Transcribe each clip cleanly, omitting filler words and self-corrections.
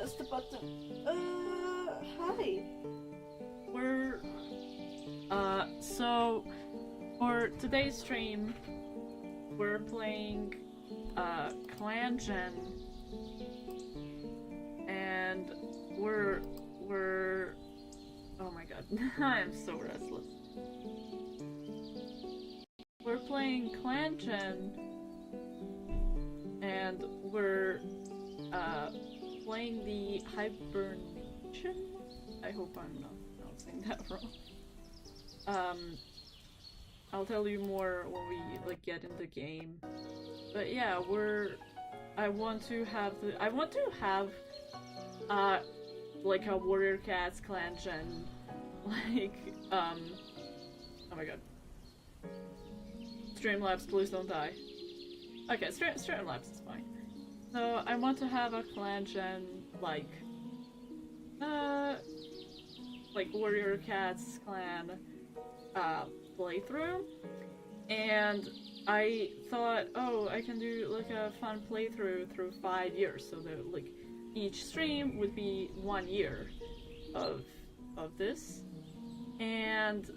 press the button. Hi. So for today's stream, we're playing ClanGen, and we're oh my god, I'm so restless. We're playing ClanGen, and we're playing the Hibernation? I hope I'm not pronouncing that wrong. I'll tell you more when we get in the game. But yeah, I want to have like a Warrior Cats ClanGen, oh my god. Streamlabs, please don't die. Okay, Streamlabs is fine. So I want to have a ClanGen like Warrior Cats clan playthrough, and I thought, oh, I can do like a fun playthrough through 5 years, so that like each stream would be 1 year of this, and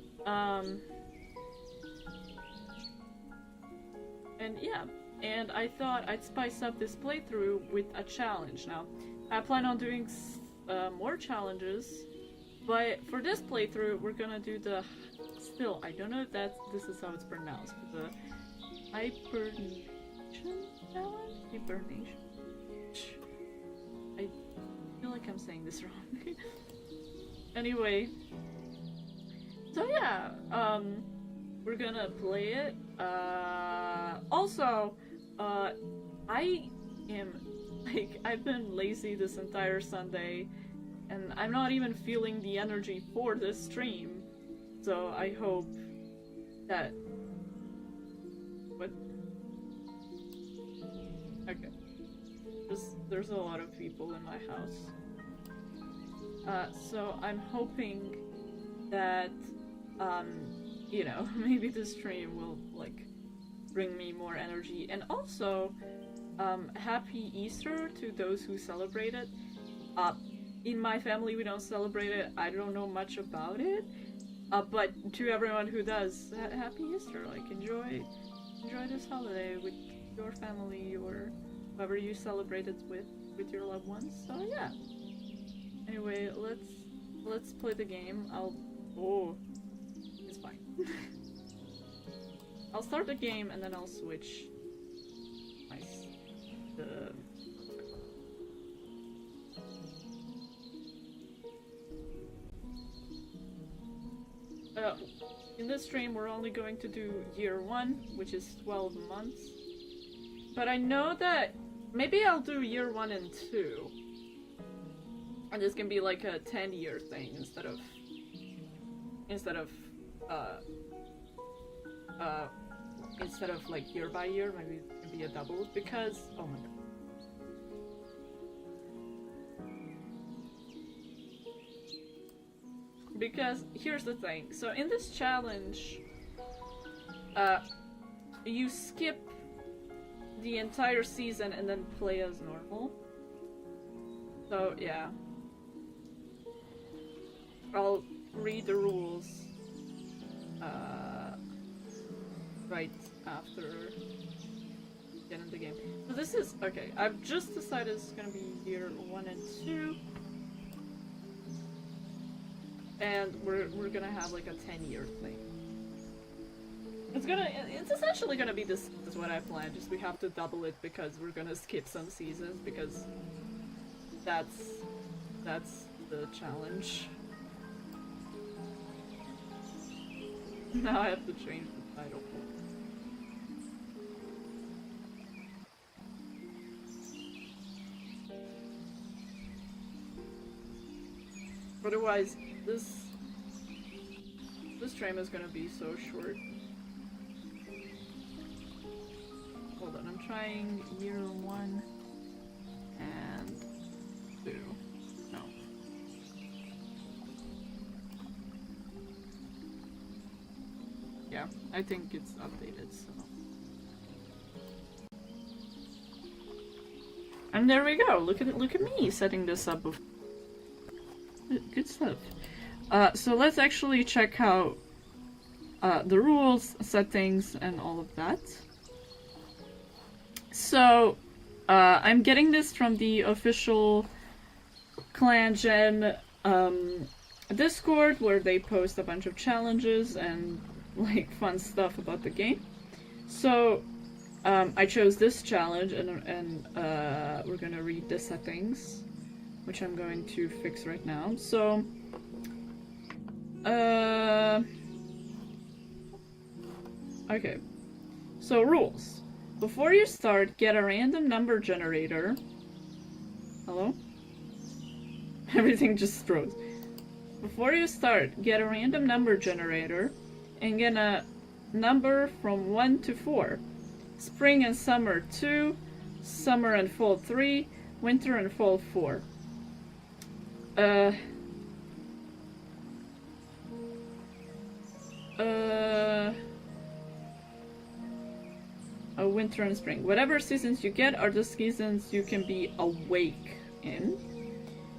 yeah, and I thought I'd spice up this playthrough with a challenge. Now, I plan on doing more challenges, but for this playthrough, we're gonna do the I don't know if this is how it's pronounced, but the Hibernation challenge? Hibernation? I feel like I'm saying this wrong. Anyway, so yeah, we're gonna play it. Also, I am, I've been lazy this entire Sunday, and I'm not even feeling the energy for this stream. So I hope that... What? Okay. There's a lot of people in my house. So I'm hoping that, you know, maybe this stream will, bring me more energy. And also, Happy Easter to those who celebrate it. In my family, we don't celebrate it. I don't know much about it. But to everyone who does, Happy Easter! Enjoy this holiday with your family or whoever you celebrate it with your loved ones. So yeah. Anyway, let's play the game. It's fine. I'll start the game and then I'll switch in this stream, we're only going to do year 1, which is 12 months. But I know that maybe I'll do year 1 and 2. And this can be like a 10-year thing instead of like year by year. Maybe it can be a double, because oh my god. Because here's the thing, so in this challenge, you skip the entire season and then play as normal. So yeah. I'll read the rules right after the end of the game. So this is, okay, I've just decided it's gonna be year 1 and 2. And we're gonna have like a 10-year thing. It's essentially gonna be this is what I planned, just we have to double it because we're gonna skip some seasons, because that's the challenge. Now I have to change the title. Otherwise, this stream is gonna be so short. Hold on, I'm trying year 1 and 2. No. Yeah, I think it's updated, so. And there we go. Look at me setting this up. Good stuff. So let's actually check out the rules, settings, and all of that. So I'm getting this from the official ClanGen Discord, where they post a bunch of challenges and like fun stuff about the game. So I chose this challenge, and we're gonna read the settings, which I'm going to fix right now. So okay, so rules. Before you start, get a random number generator. Hello? Everything just froze. Before you start, get a random number generator and get a number from 1 to 4. Spring and summer 2, summer and fall 3, winter and fall 4. Winter and spring. Whatever seasons you get are the seasons you can be awake in.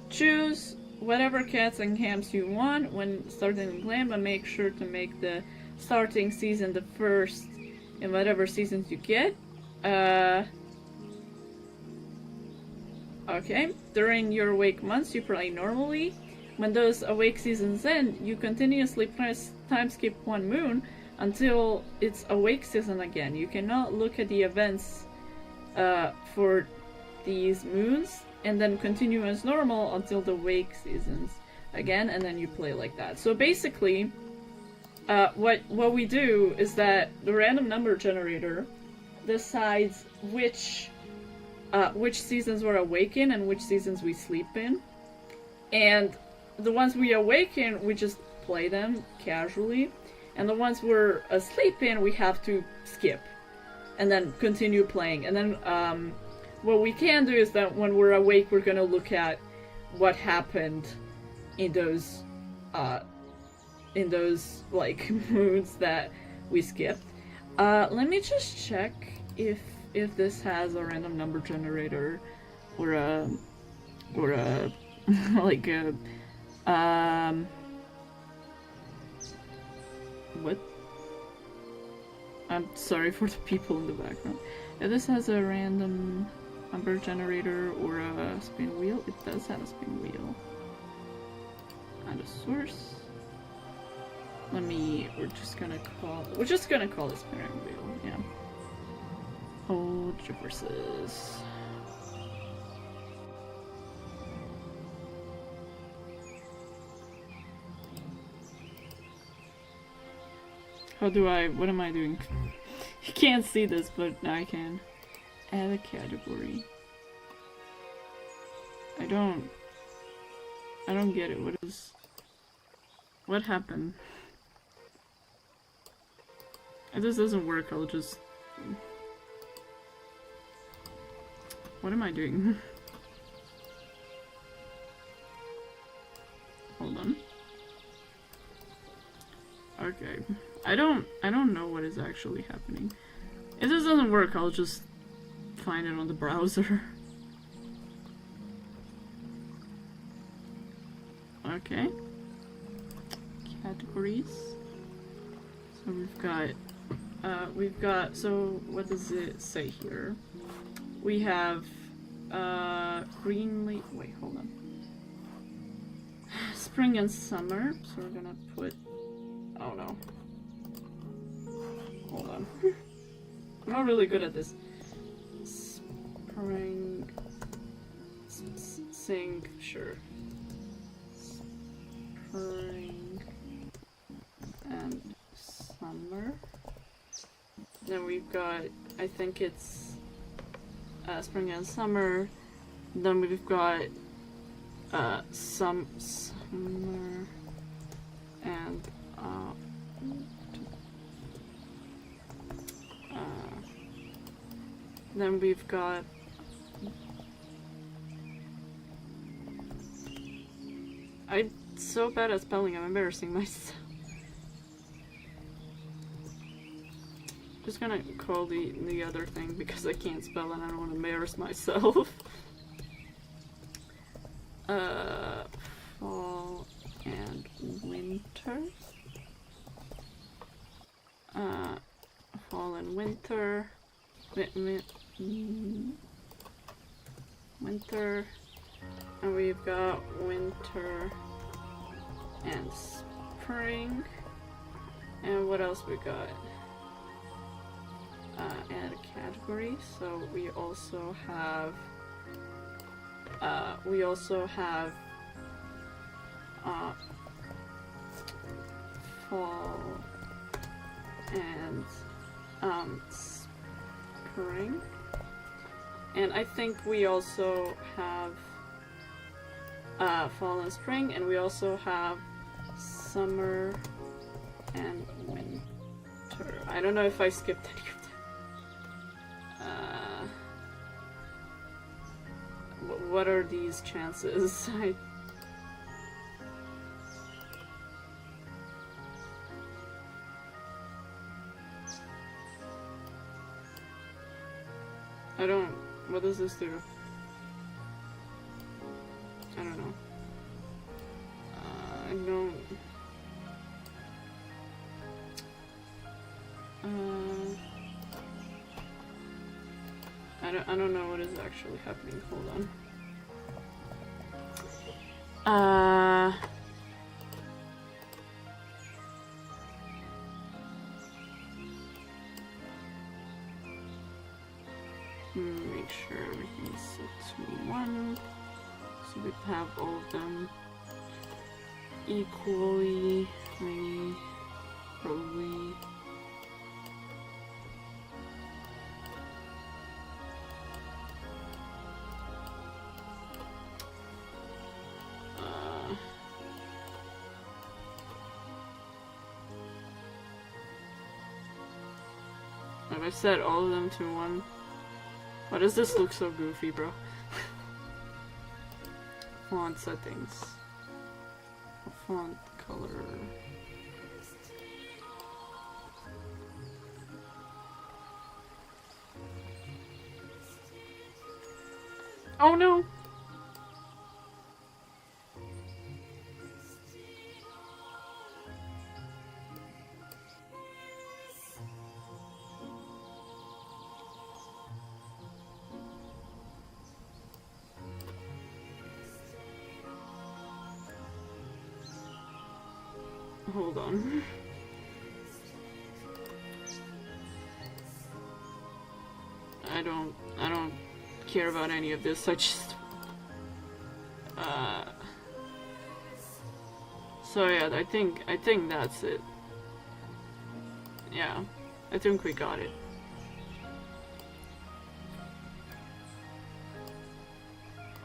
Choose whatever cats and camps you want when starting the game, and make sure to make the starting season the first in whatever seasons you get. Okay. During your awake months, you play normally. When those awake seasons end, you continuously press time skip 1 moon until it's awake season again. You cannot look at the events for these moons and then continue as normal until the wake seasons again, and then you play like that. So basically, what we do is that the random number generator decides which seasons we're awake in and which seasons we sleep in, and the ones we awaken, we just play them casually, and the ones we're asleep in, we have to skip and then continue playing. And then what we can do is that when we're awake, we're gonna look at what happened in those like moods that we skipped. Let me just check if this has a random number generator or a like a what? I'm sorry for the people in the background. If this has a random number generator or a spin wheel, it does have a spin wheel. And a source. We're just gonna call it spinning wheel, yeah. Hold your horses. What am I doing? You can't see this, but I can. Add a category. I don't get it. What happened? If this doesn't work, I'll just... What am I doing? Hold on. Okay. I don't know what is actually happening. If this doesn't work, I'll just find it on the browser. Okay. Categories. So we've got, so what does it say here? We have, green leaf, wait, hold on. Spring and summer, so we're gonna put, oh no. Hold on. I'm not really good at this. Spring, sing, sure. Spring and summer. Then we've got, I think it's spring and summer. Then we've got summer and then we've got I'm so bad at spelling, I'm embarrassing myself. Just gonna call the other thing because I can't spell and I don't want to embarrass myself. Fall and winter. Fall and winter. Winter. And we've got winter and spring. And what else we got? Add a category. So we also have fall and spring. And I think we also have fall and spring, and we also have summer and winter. I don't know if I skipped any of them. What are these chances? I don't... What does this do? I don't know. I don't... I don't know what is actually happening. Hold on. Make sure everything's set to 1, so we have all of them equally, maybe, probably. Have I set all of them to 1? Why does this look so goofy, bro? Font settings. Font color. Oh no! Hold on. I don't care about any of this. I just so yeah, I think that's it. Yeah. I think we got it.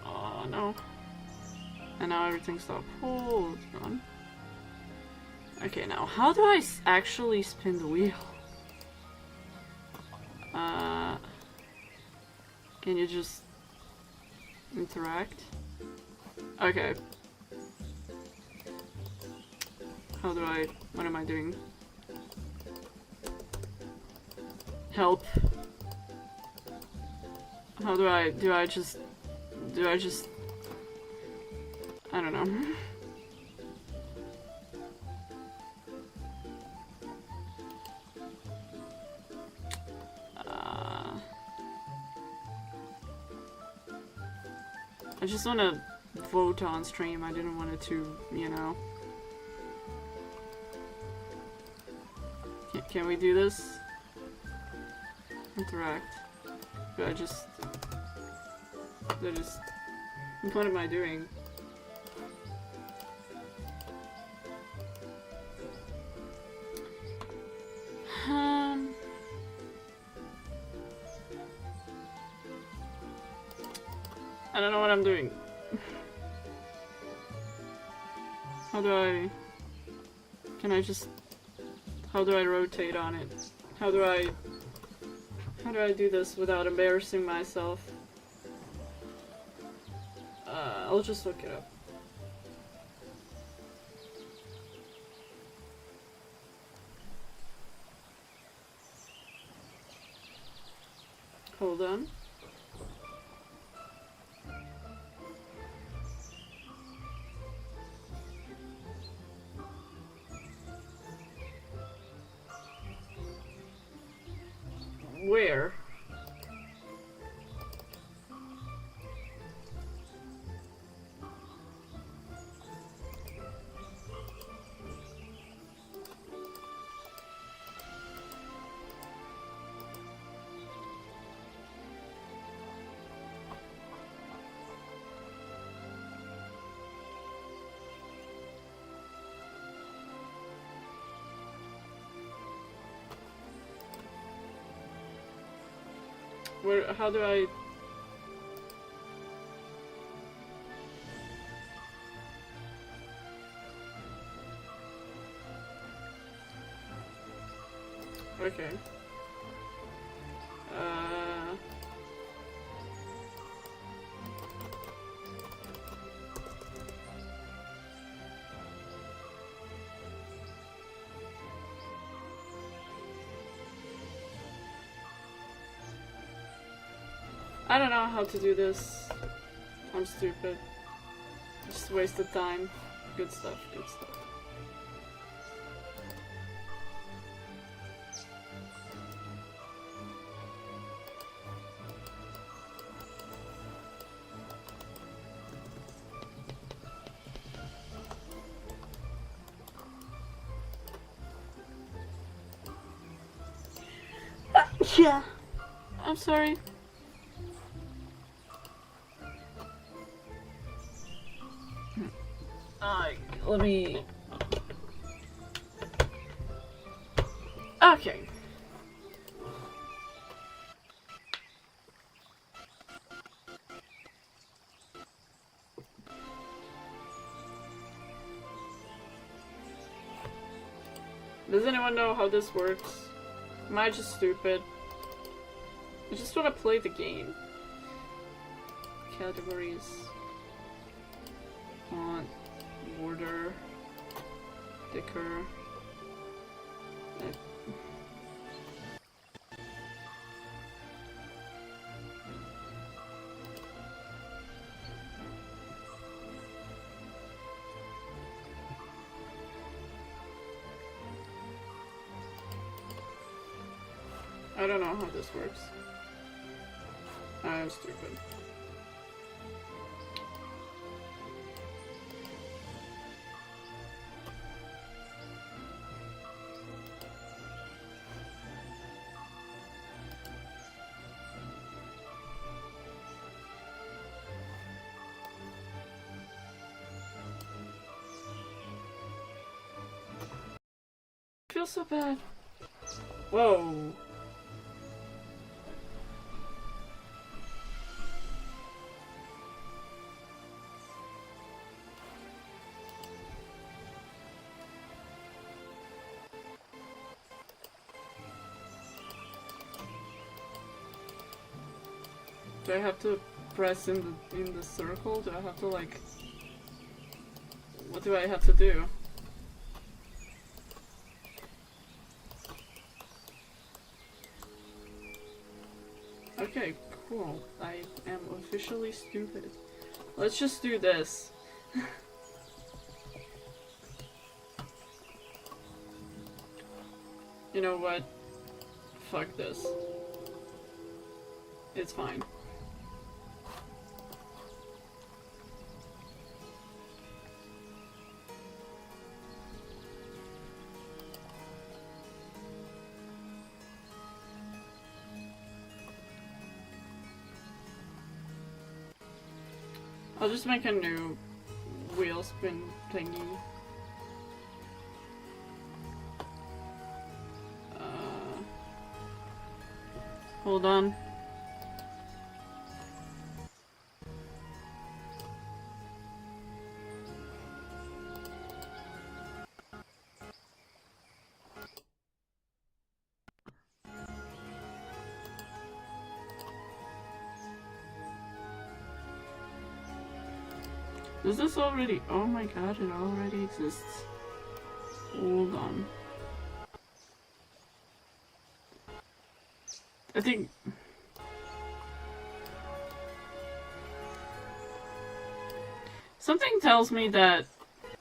Oh no. And now everything stopped. Hold on. Okay, now how do I actually spin the wheel? Can you just interact? Okay. How do I... what am I doing? Help. How do I... do I just... I don't know. I just want to vote on stream. I didn't want it to, you know. Can we do this? Interact. Do I just... what am I doing? I don't know what I'm doing. How do I... can I just... how do I rotate on it? How do I do this without embarrassing myself? I'll just look it up. Hold on. Where? Where, how do I... Okay. I don't know how to do this. I'm stupid. Just wasted time. Good stuff, good stuff. Yeah. I'm sorry. Let me... Okay. Does anyone know how this works? Am I just stupid? I just want to play the game. Categories. Font. Border. Thicker. I don't know how this works. I'm stupid. I feel so bad. Whoa. Do I have to press in the circle? Do I have to like... What do I have to do? Okay, cool. I am officially stupid. Let's just do this. You know what? Fuck this. It's fine. I'll just make a new wheel spin thingy. Hold on. Does this already? Oh my god, it already exists. Hold on. I think... Something tells me that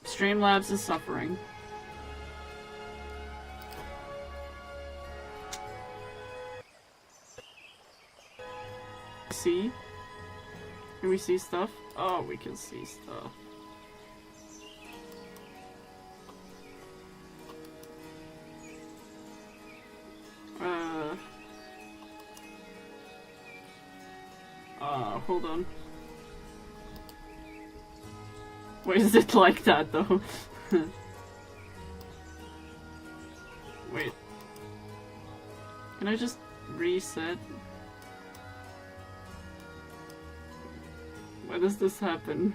Streamlabs is suffering. see? Can we see stuff? Oh, we can see stuff. Hold on. Why is it like that though? Wait. Can I just reset? Why does this happen?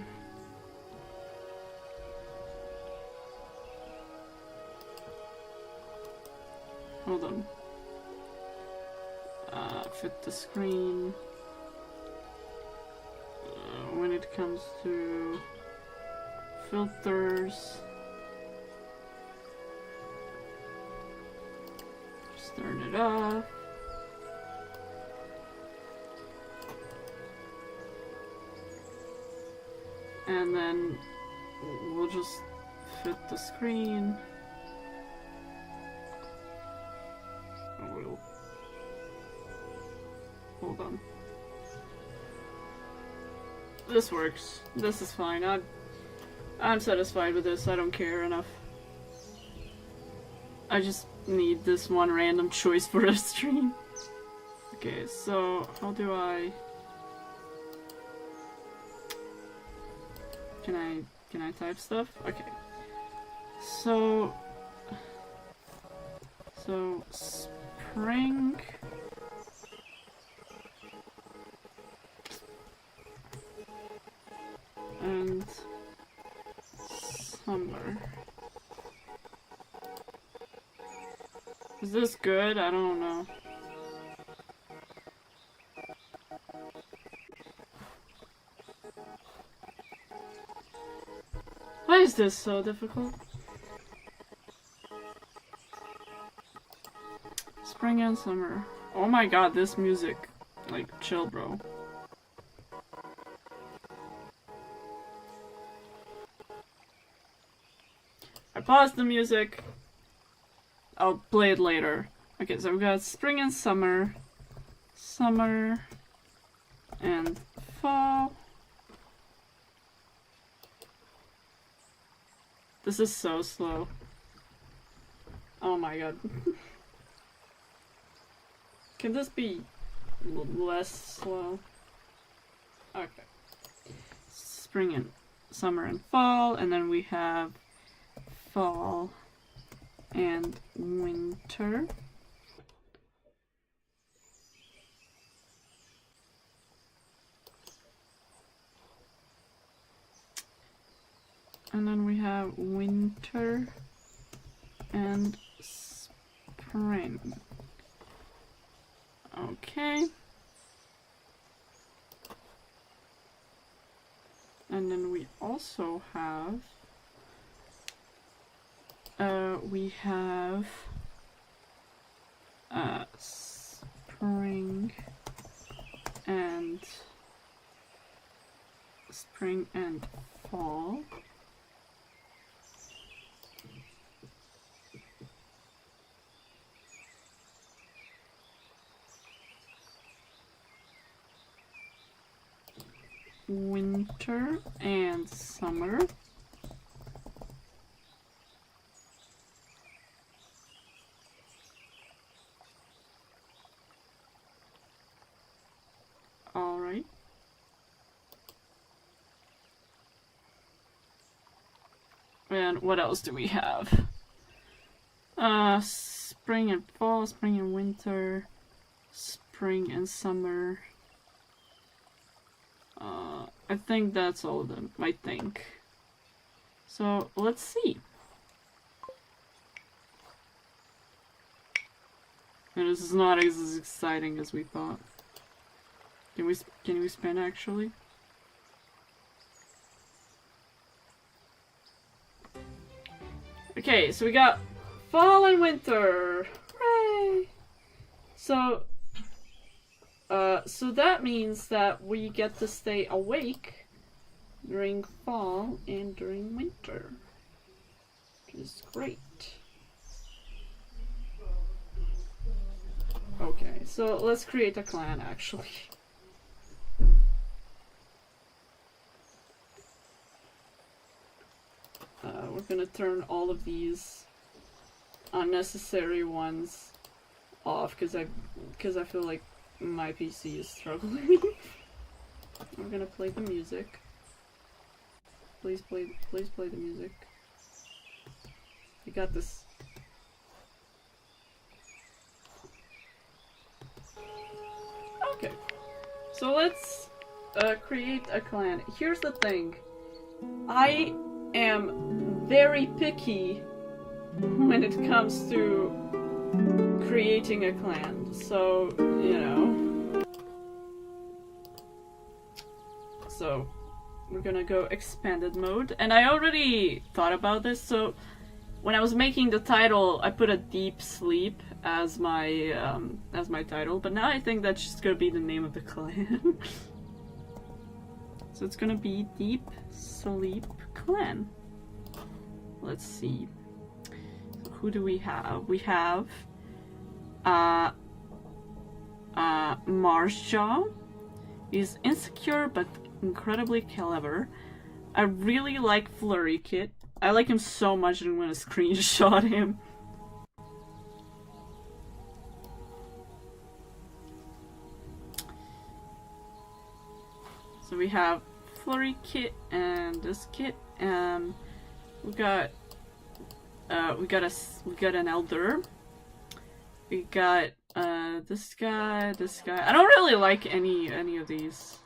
Hold on. Fit the screen. When it comes to filters, just turn it off. And then we'll just fit the screen. We'll hold on. This works. This is fine. I'm satisfied with this. I don't care enough. I just need this one random choice for a stream. Okay, so how do I... Can I type stuff? Okay. So spring and summer. Is this good? I don't know. Why is this so difficult? Spring and summer. Oh my god, this music. Like, chill, bro. I paused the music. I'll play it later. Okay, so we've got spring and summer. Summer and fall. This is so slow. Oh my god. Can this be less slow? Okay. Spring and summer and fall, and then we have fall and winter. And then we have winter and spring. Okay. And then we also have spring and fall. Winter and summer. All right. And what else do we have? Spring and fall, spring and winter, spring and summer. I think that's all of them, I think. So, let's see. And this is not as exciting as we thought. Can we spin actually? Okay, so we got fall and winter. Hooray! So that means that we get to stay awake during fall and during winter, which is great. Okay, so let's create a clan actually. we're gonna turn all of these unnecessary ones off because I feel like my PC is struggling. We're gonna play the music. Please play the music. You got this. Okay, so let's create a clan. Here's the thing. I am very picky when it comes to creating a clan, so, you know. So, we're gonna go expanded mode, and I already thought about this, so when I was making the title, I put a deep sleep as my title, but now I think that's just gonna be the name of the clan. So it's gonna be Deep Sleep Clan. Let's see. Who do we have? We have Marsjaw. He's insecure but incredibly clever. I really like Flurry Kit. I like him so much that I'm gonna screenshot him. So we have Flurry Kit and this kit. We got an elder. We got this guy. I don't really like any of these.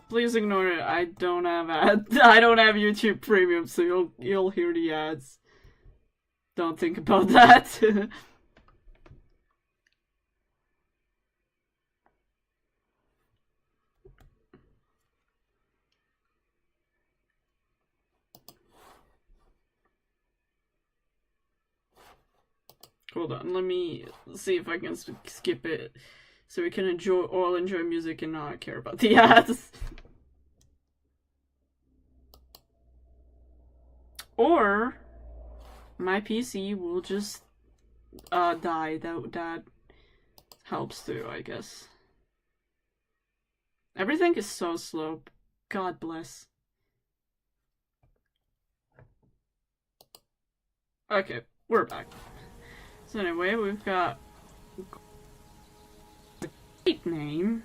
Please ignore it. I don't have ads. I don't have YouTube Premium, so you'll hear the ads. Don't think about that. Hold on, let me see if I can skip it so we can all enjoy music and not care about the ads. Or my PC will just die. That helps too, I guess. Everything is so slow. God bless. Okay, we're back. So anyway, we've got a great name.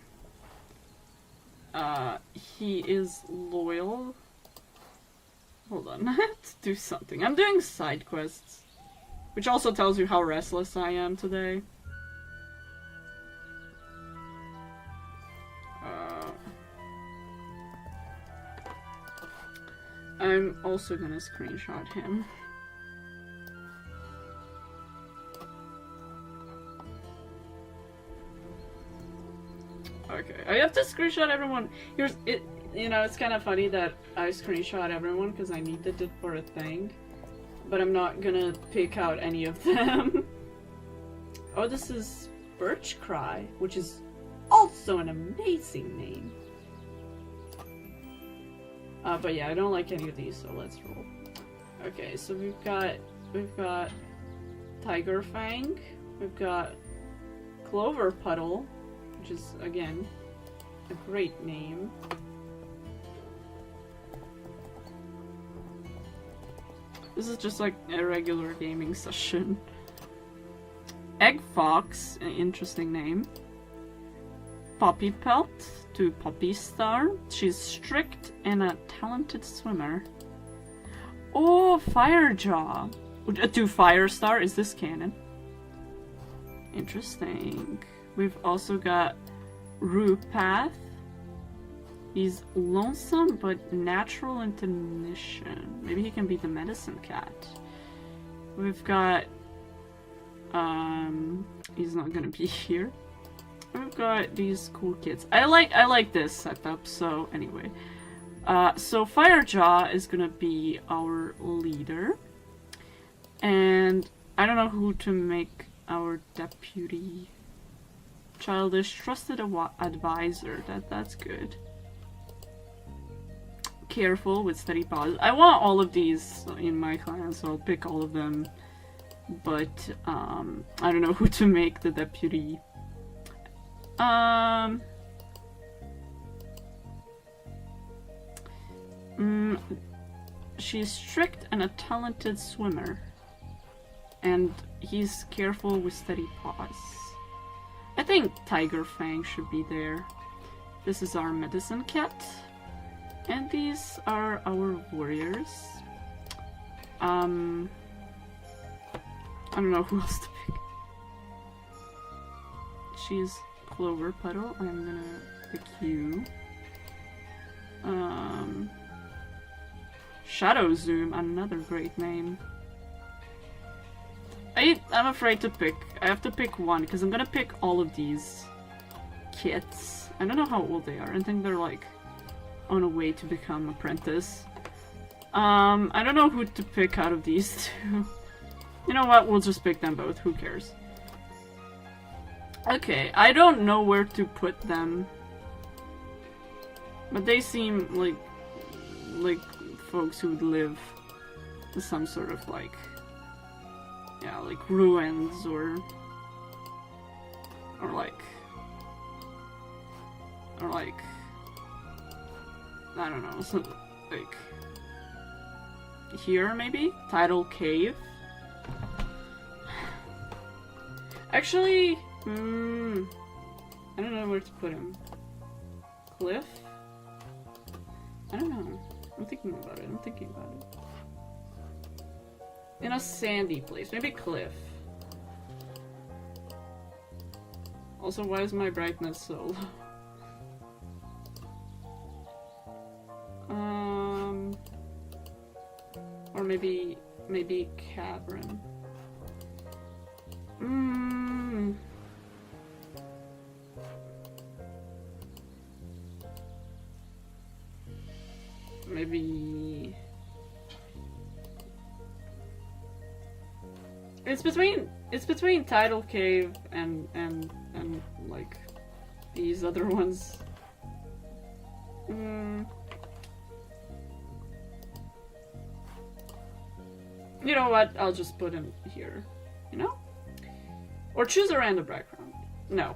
He is loyal. Hold on, I have to do something. I'm doing side quests, which also tells you how restless I am today. I'm also gonna screenshot him. Okay, I have to screenshot everyone. Here's it. You know, it's kind of funny that I screenshot everyone because I needed it for a thing, but I'm not gonna pick out any of them. Oh, this is Birch Cry, which is also an amazing name. But yeah, I don't like any of these, so let's roll. Okay, so we've got Tiger Fang, we've got Clover Puddle, which is again a great name. This is just like a regular gaming session. Egg Fox, an interesting name. Poppy Pelt to Poppy Star. She's strict and a talented swimmer. Oh, Firejaw to Firestar. Is this canon? Interesting. We've also got Rupath. He's lonesome but natural intuition. Maybe he can be the medicine cat. We've got he's not gonna be here. We've got these cool kids. I like this setup, so anyway. So Firejaw is gonna be our leader. And I don't know who to make our deputy. Childish, trusted advisor. That's good. Careful with steady paws. I want all of these in my clan, so I'll pick all of them. But I don't know who to make the deputy. She's strict and a talented swimmer. And he's careful with steady paws. I think Tiger Fang should be there. This is our medicine cat. And these are our warriors. I don't know who else to pick. She's Clover Puddle. I'm gonna pick you. Shadow Zoom, another great name. I'm afraid to pick. I have to pick one because I'm gonna pick all of these kits. I don't know how old they are. I think they're like on a way to become apprentice. I don't know who to pick out of these two. You know what? We'll just pick them both. Who cares? Okay, I don't know where to put them. But they seem like folks who would live in some sort of like, yeah, like ruins or like I don't know, so like here maybe? Tidal Cave? Actually, I don't know where to put him. Cliff? I don't know. I'm thinking about it. In a sandy place. Maybe Cliff. Also, why is my brightness so low? Or maybe Cavern. Maybe it's between Tidal Cave and like these other ones. You know what? I'll just put him here. You know? Or choose a random background. No.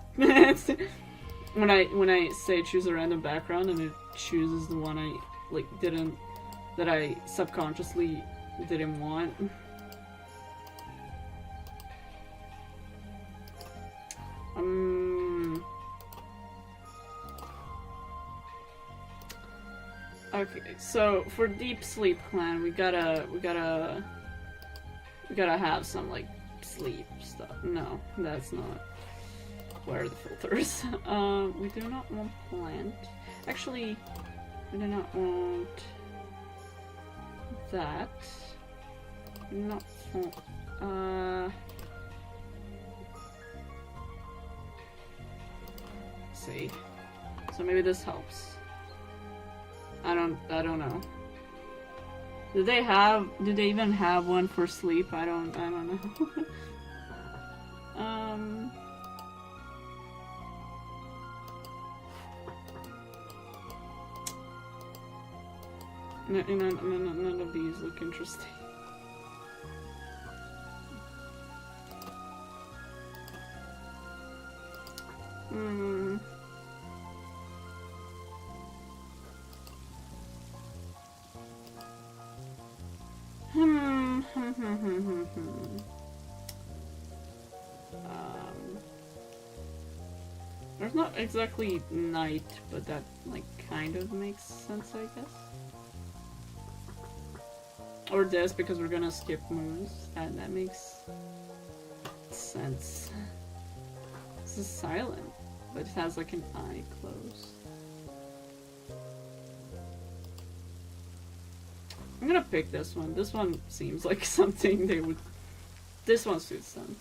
when I say choose a random background and it chooses the one I like that I subconsciously didn't want. Okay, so for Deep Sleep Clan, we gotta have some like sleep stuff. No, that's not. Where are the filters? We do not want plant. Actually, we do not want that. We do not want, let's see. So maybe this helps. I don't know. Do they even have one for sleep? I don't know. None of these look interesting. There's not exactly night, but that like kind of makes sense, I guess. Or this, because we're gonna skip moons. That makes sense. This is silent, but it has like an eye closed. I'm gonna pick this one. This one seems like something they would... This one suits them.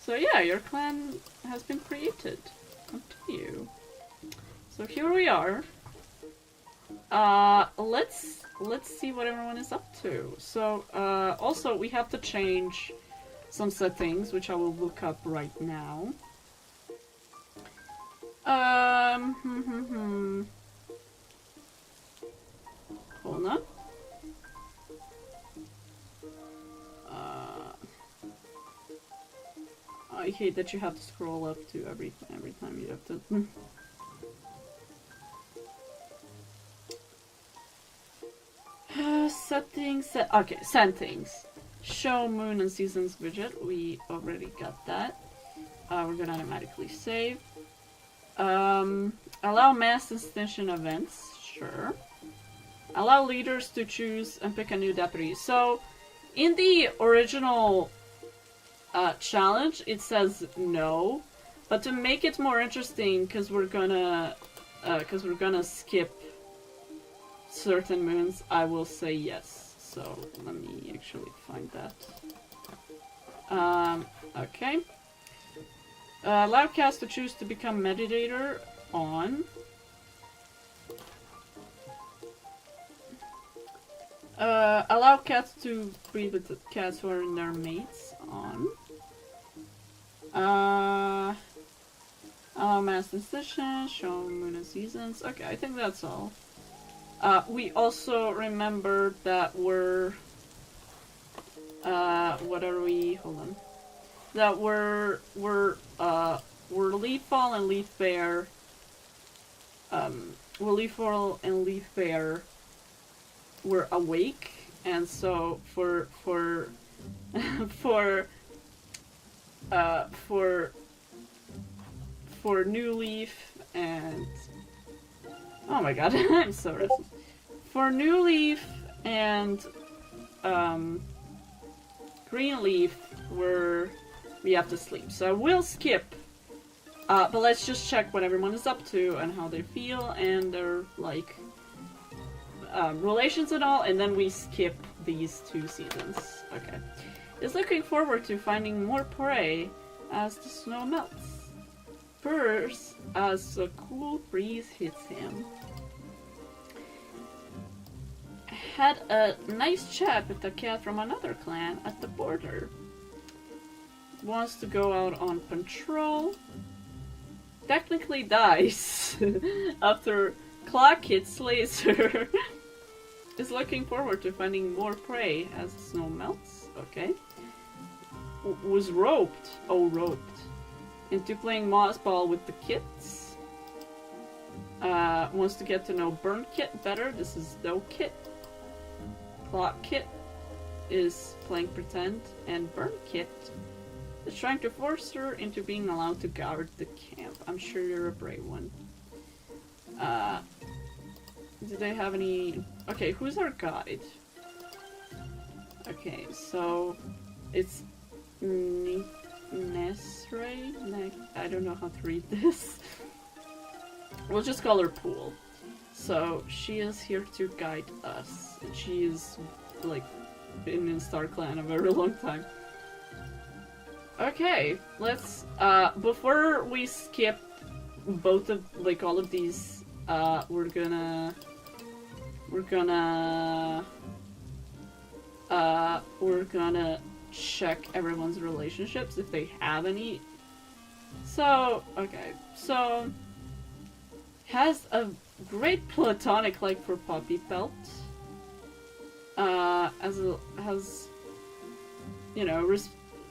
So yeah, your clan has been created. Continue. So here we are. Let's see what everyone is up to. So, also we have to change some settings, which I will look up right now. Hold on. I hate that you have to scroll up to every time you have to. things. Okay, send things. Show moon and seasons widget. We already got that. We're gonna automatically save. Allow mass extension events. Sure. Allow leaders to choose and pick a new deputy. So, in the original challenge, it says no. But to make it more interesting, because we're gonna skip certain moons, I will say yes. So let me actually find that. Okay. Allow cast to choose to become meditator on. Allow cats to breed with the cats who are in their mates on. Allow mass incision, show moon and seasons. Okay, I think that's all. We also remembered that we're... what are we? Hold on. That we're Leaffall and Leafbear. Leaffall and Leafbear were awake, and so for New Leaf and oh my god, I'm so restless. For New Leaf and Green Leaf, we have to sleep. So we'll skip. But let's just check what everyone is up to and how they feel and their like relations and all, and then we skip these 2 seasons. Okay. Is looking forward to finding more prey as the snow melts. Purrs as a cool breeze hits him. Had a nice chat with a cat from another clan at the border. Wants to go out on patrol. Technically dies after Clock hits laser. Is looking forward to finding more prey as the snow melts. Okay. Was roped. Oh, roped. Into playing Moss Ball with the kids. Wants to get to know Burn Kit better. This is Dough Kit. Clock Kit is playing Pretend. And Burn Kit is trying to force her into being allowed to guard the camp. I'm sure you're a brave one. Do they have any... Okay, who's our guide? Okay, so... It's... Nesre? I don't know how to read this. We'll just call her Pool. So, she is here to guide us. She is, like, been in StarClan a very long time. Okay, let's, before we skip both of, like, all of these, we're gonna check everyone's relationships, if they have any. So, okay, so, has a great platonic like for Poppy Pelt, has, you know,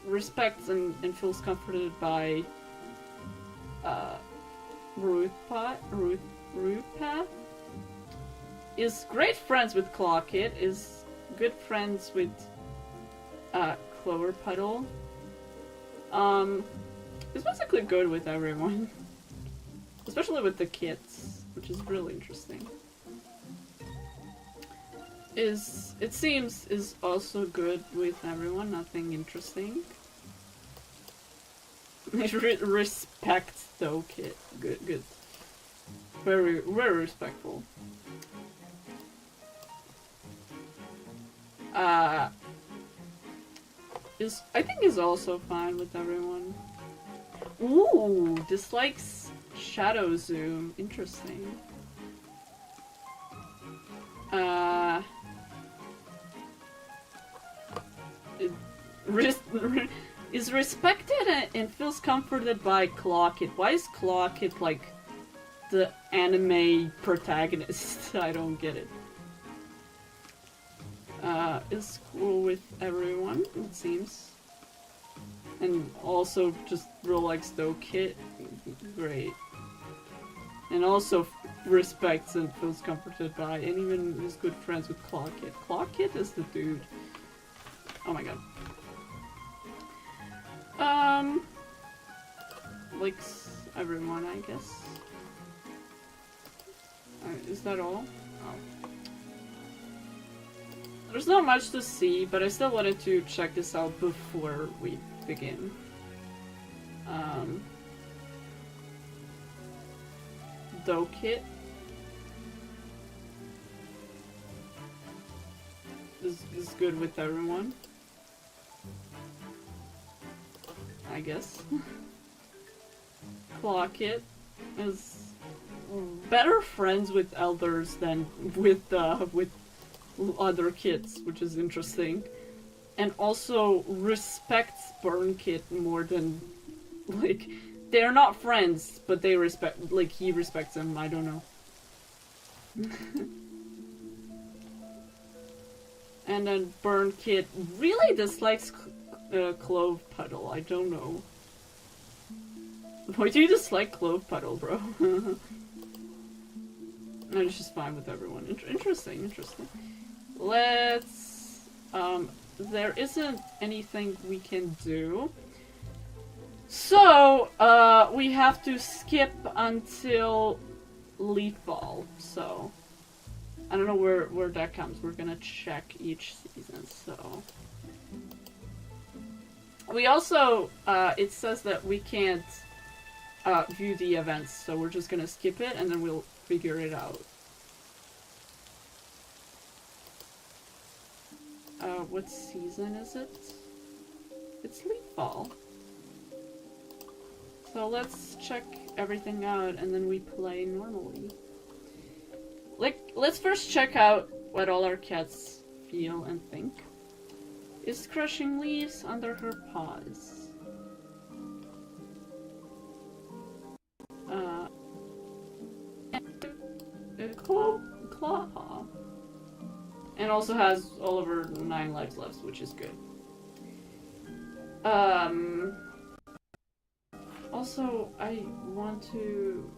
respects and feels comforted by, Ruthpath, is great friends with Clockit, is good friends with, Clover Puddle. It's basically good with everyone. Especially with the kids, which is really interesting. It seems is also good with everyone, nothing interesting. Respect though, kid. Good. Very respectful. I think is also fine with everyone. Ooh, dislikes shadow zoom. Interesting. Is respected and feels comforted by Clockit. Why is Clockit like the anime protagonist? I don't get it. Is cool with everyone, it seems. And also just real likes Dough Kit. Great. And also respects and feels comforted by, and even is good friends with Clawkit. Clawkit is the dude. Oh my god. Likes everyone, I guess. Is that all? Oh. There's not much to see, but I still wanted to check this out before we begin. Dokit is good with everyone, I guess. Clawkit is better friends with elders than with other kids, which is interesting, and also respects Burnkit more than, like, they're not friends, but they respect, like, he respects him. I don't know. And then Burnkit really dislikes Clove Puddle. I don't know. Why do you dislike Clove Puddle, bro? It's just fine with everyone. Interesting. Let's... there isn't anything we can do. So, we have to skip until Leafball, so... I don't know where that comes. We're gonna check each season, so... We also, it says that we can't view the events, so we're just gonna skip it and then we'll figure it out. What season is it? It's Leafball. So let's check everything out and then we play normally. Like, let's first check out what all our cats feel and think. Is crushing leaves under her paws. Claw paw. And also has all of her 9 lives left, which is good. Also, I want to...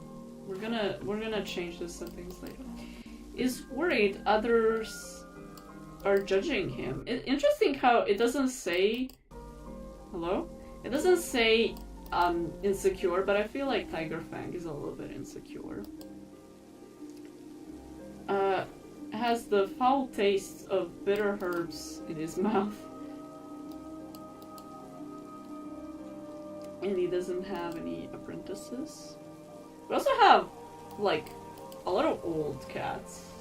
We're gonna change this settings later. Is worried others are judging him. Interesting how it doesn't say... Hello? It doesn't say insecure, but I feel like Tiger Fang is a little bit insecure. Has the foul taste of bitter herbs in his mouth. And he doesn't have any apprentices. We also have, like, a lot of old cats.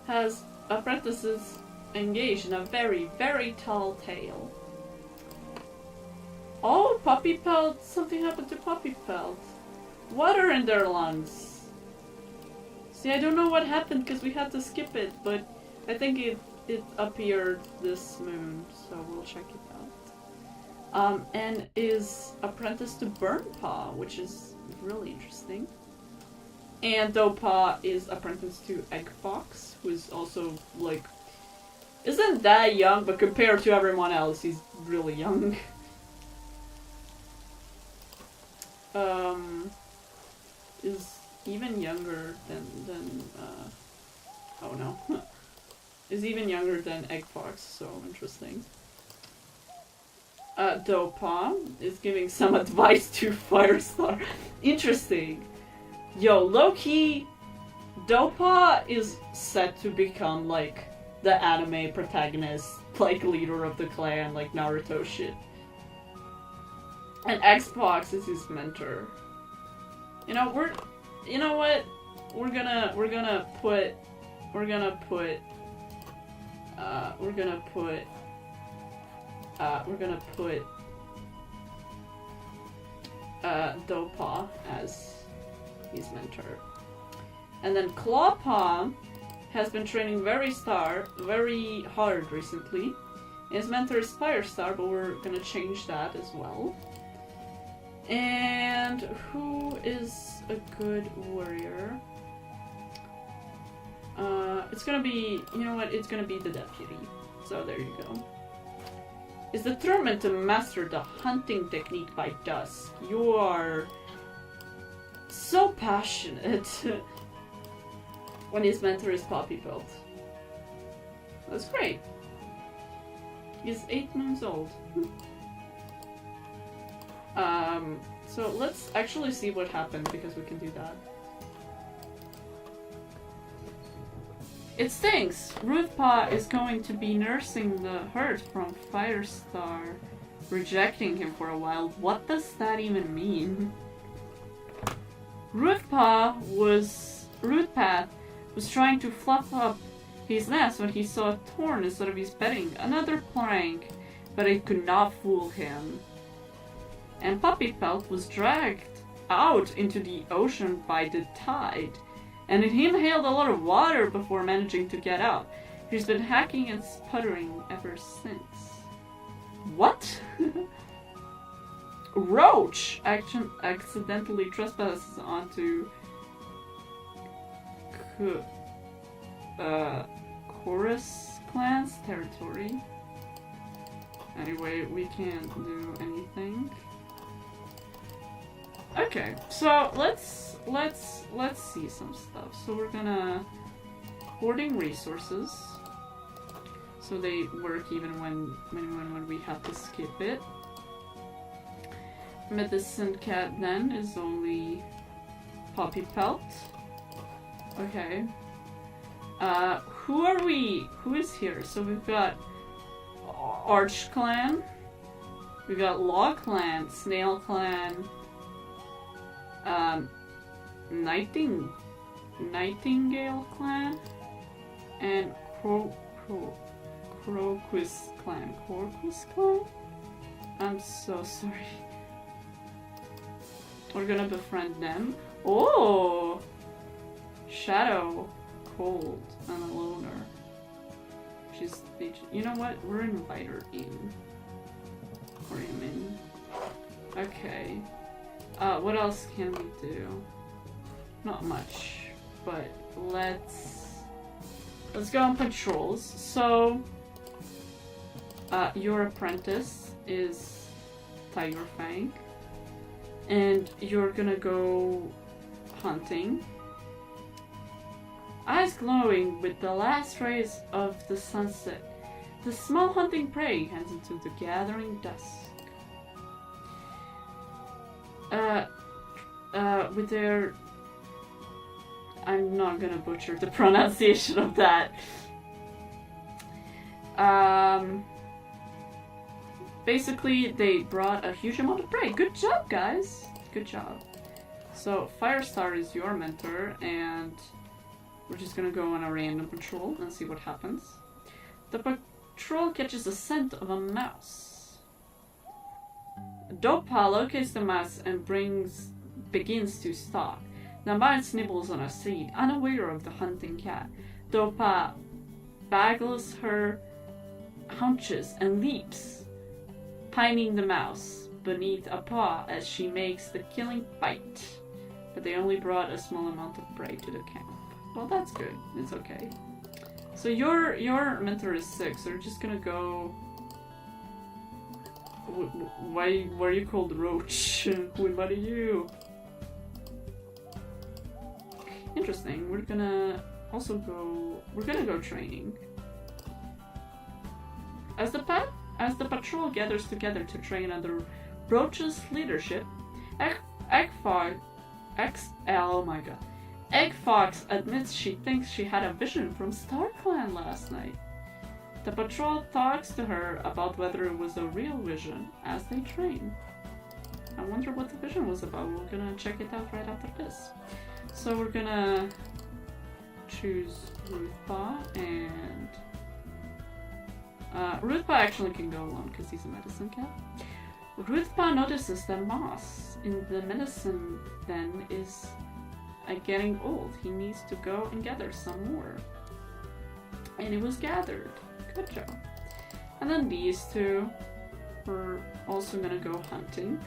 Has apprentices engaged in a very, very tall tale. Oh, Puppy Pelt! Something happened to Puppy Pelt. Water in their lungs. See, I don't know what happened because we had to skip it, but I think it appeared this moon, so we'll check it out. And is apprenticed to Burnpaw, which is really interesting. And Dopaw is apprenticed to Eggfox, who is also, like, isn't that young, but compared to everyone else, he's really young. Is even younger than oh no. Is even younger than Eggfox, so interesting. Dopaw is giving some advice to Firestar. Interesting. Yo, low-key, Dopaw is set to become, like, the anime protagonist, like, leader of the clan, like Naruto shit. And Xbox is his mentor. You know, you know what? We're gonna put Dopaw as his mentor. And then Clawpaw has been training very hard recently. His mentor is Firestar, but we're gonna change that as well. And who is a good warrior? It's gonna be, you know what, it's gonna be the deputy. So there you go. is determined to master the hunting technique by dusk. You are so passionate. When his mentor is Poppy Pelt. That's great. He's 8 months old. So let's actually see what happened, because we can do that. It stinks! Ruthpaw is going to be nursing the hurt from Firestar rejecting him for a while. What does that even mean? Ruthpath was trying to fluff up his nest when he saw a thorn instead of his bedding. Another prank, but it could not fool him. And Puppy Pelt was dragged out into the ocean by the tide, and he inhaled a lot of water before managing to get out. He's been hacking and sputtering ever since. What? Roach accidentally trespasses onto Chorus clan's territory. Anyway, we can't do anything. Okay, so let's see some stuff. So we're gonna hoarding resources, so they work even when we have to skip it. Medicine cat then is only Poppy Pelt. Okay. Who is here? So we've got Arch Clan, we've got Law Clan, Snail Clan, Nightingale Clan, and Crocus Clan. Crocus Clan? I'm so sorry. We're gonna befriend them. Oh! Shadow, Cold, and a Loner. She's... You know what? We're gonna invite her in. Or him in. Okay. What else can we do? Not much. But let's go on patrols. So... your apprentice is Tiger Fang. And you're gonna go hunting. Eyes glowing with the last rays of the sunset, the small hunting prey heads into the gathering dusk. With their... I'm not gonna butcher the pronunciation of that. Basically, they brought a huge amount of prey. Good job, guys! Good job. So, Firestar is your mentor, and we're just gonna go on a random patrol and see what happens. The patrol catches the scent of a mouse. Dopa locates the mouse and begins to stalk. The mouse nibbles on a seed, unaware of the hunting cat. Dopa bagles her haunches and leaps, pining the mouse beneath a paw as she makes the killing bite. But they only brought a small amount of prey to the camp. Well, that's good. It's okay. So your mentor is 6, so you're just gonna go... Why are you called Roach? Who invited you? Interesting. We're gonna also go... We're gonna go training. As the patrol gathers together to train under Roach's leadership, Egg Fox admits she thinks she had a vision from Star Clan last night. The patrol talks to her about whether it was a real vision as they train. I wonder what the vision was about. We're gonna check it out right after this. So we're gonna choose Ruthpaw, and Ruthpaw actually can go alone because he's a medicine cat. Ruthpaw notices that moss in the medicine den is getting old. He needs to go and gather some more. And it was gathered. Good job. And then these two were also gonna go hunting.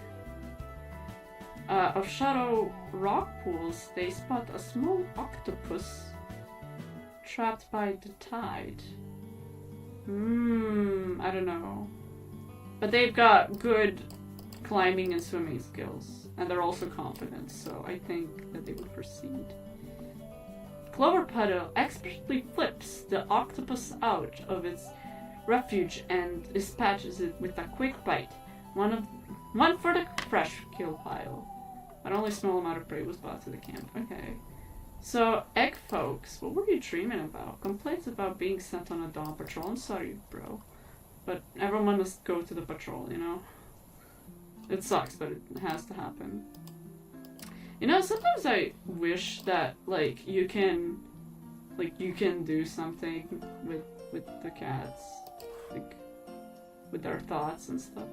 Of Shadow Rock Pools, they spot a small octopus trapped by the tide. I don't know. But they've got good climbing and swimming skills, and they're also confident, so I think that they would proceed. Clover Puddle expertly flips the octopus out of its refuge and dispatches it with a quick bite. One for the fresh kill pile. But only a small amount of prey was brought to the camp. Okay. So, egg folks, what were you dreaming about? Complaints about being sent on a dawn patrol? I'm sorry, bro. But everyone must go to the patrol, you know? It sucks, but it has to happen. You know, sometimes I wish that, like, you can do something with the cats. Like, with their thoughts and stuff.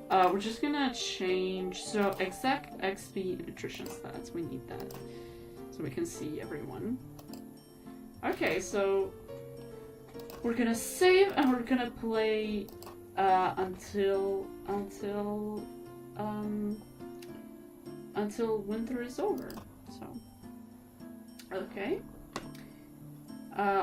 We're just gonna change, so exact XP and nutrition stats, we need that. So we can see everyone. Okay, so we're gonna save and we're gonna play until winter is over. So okay.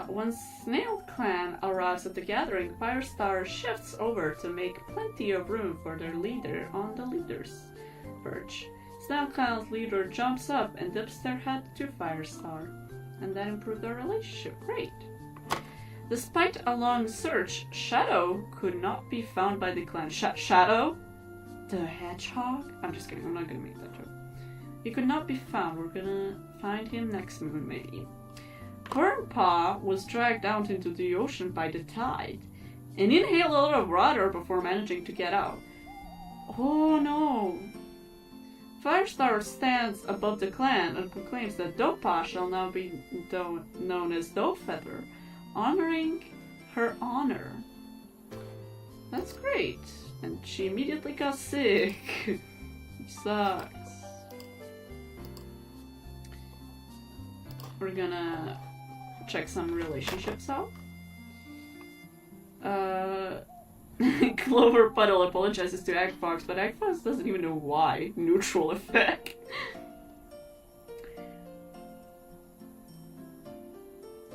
Once Snail Clan arrives at the gathering, Firestar shifts over to make plenty of room for their leader on the leader's perch. Snail Clan's leader jumps up and dips their head to Firestar, and that improves their relationship. Great. Despite a long search, Shadow could not be found by the clan. Shadow? The hedgehog? I'm just kidding, I'm not gonna make that joke. He could not be found. We're gonna find him next moon, maybe. Burnpaw was dragged out into the ocean by the tide and inhaled a lot of water before managing to get out. Oh no! Firestar stands above the clan and proclaims that Dopa shall now be known as Dowfeather, honoring her honor. That's great. And she immediately got sick. Which sucks. We're gonna check some relationships out. Clover Puddle apologizes to Eggfox, but Eggfox doesn't even know why. Neutral effect.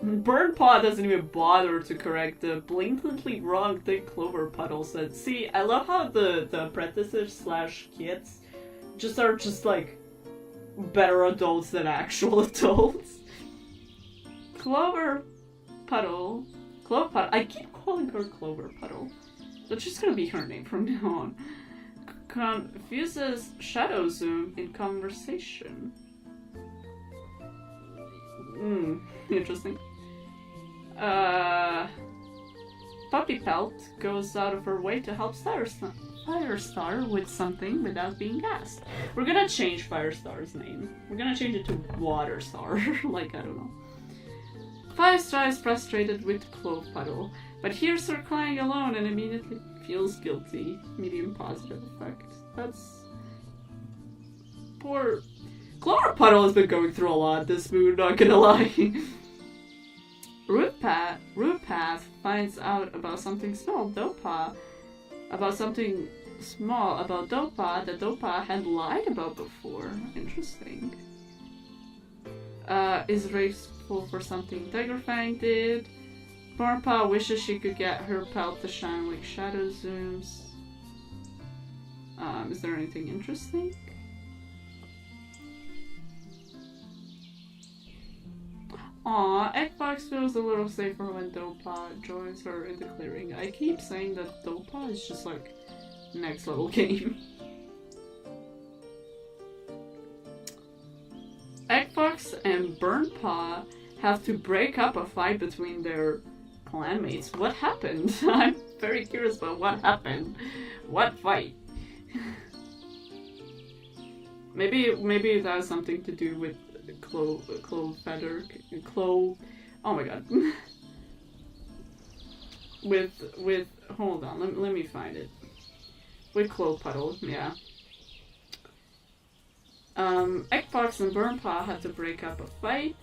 Burnpaw doesn't even bother to correct the blatantly wrong thing Clover Puddle said. See, I love how the apprentices / kids are just like better adults than actual adults. Clover Puddle, I keep calling her Clover Puddle. That's just gonna be her name from now on. Confuses Shadow Zoom in conversation. Interesting. Puppy Pelt goes out of her way to help Firestar with something without being asked. We're gonna change Firestar's name. We're gonna change it to Waterstar. Like, I don't know. Firestar is frustrated with Clove Puddle, but hears her crying alone and immediately feels guilty. Medium positive effect. That's... poor... Clover Puddle has been going through a lot this moon, not gonna lie. Rootpath finds out about something small Dopa that Dopa had lied about before. Interesting. Is grateful for something Tigerfang did. Burnpaw wishes she could get her pelt to shine like Shadow Zooms. Is there anything interesting? Aw, Eggfox feels a little safer when Dopa joins her in the clearing. I keep saying that Dopa is just like next level game. Eggfox and Burnpaw have to break up a fight between their clanmates. What happened? I'm very curious about what happened. What fight? Maybe it has something to do with oh my god. with hold on, let me find it. With Clove Puddle, yeah. Eggfox and Burnpaw had to break up a fight.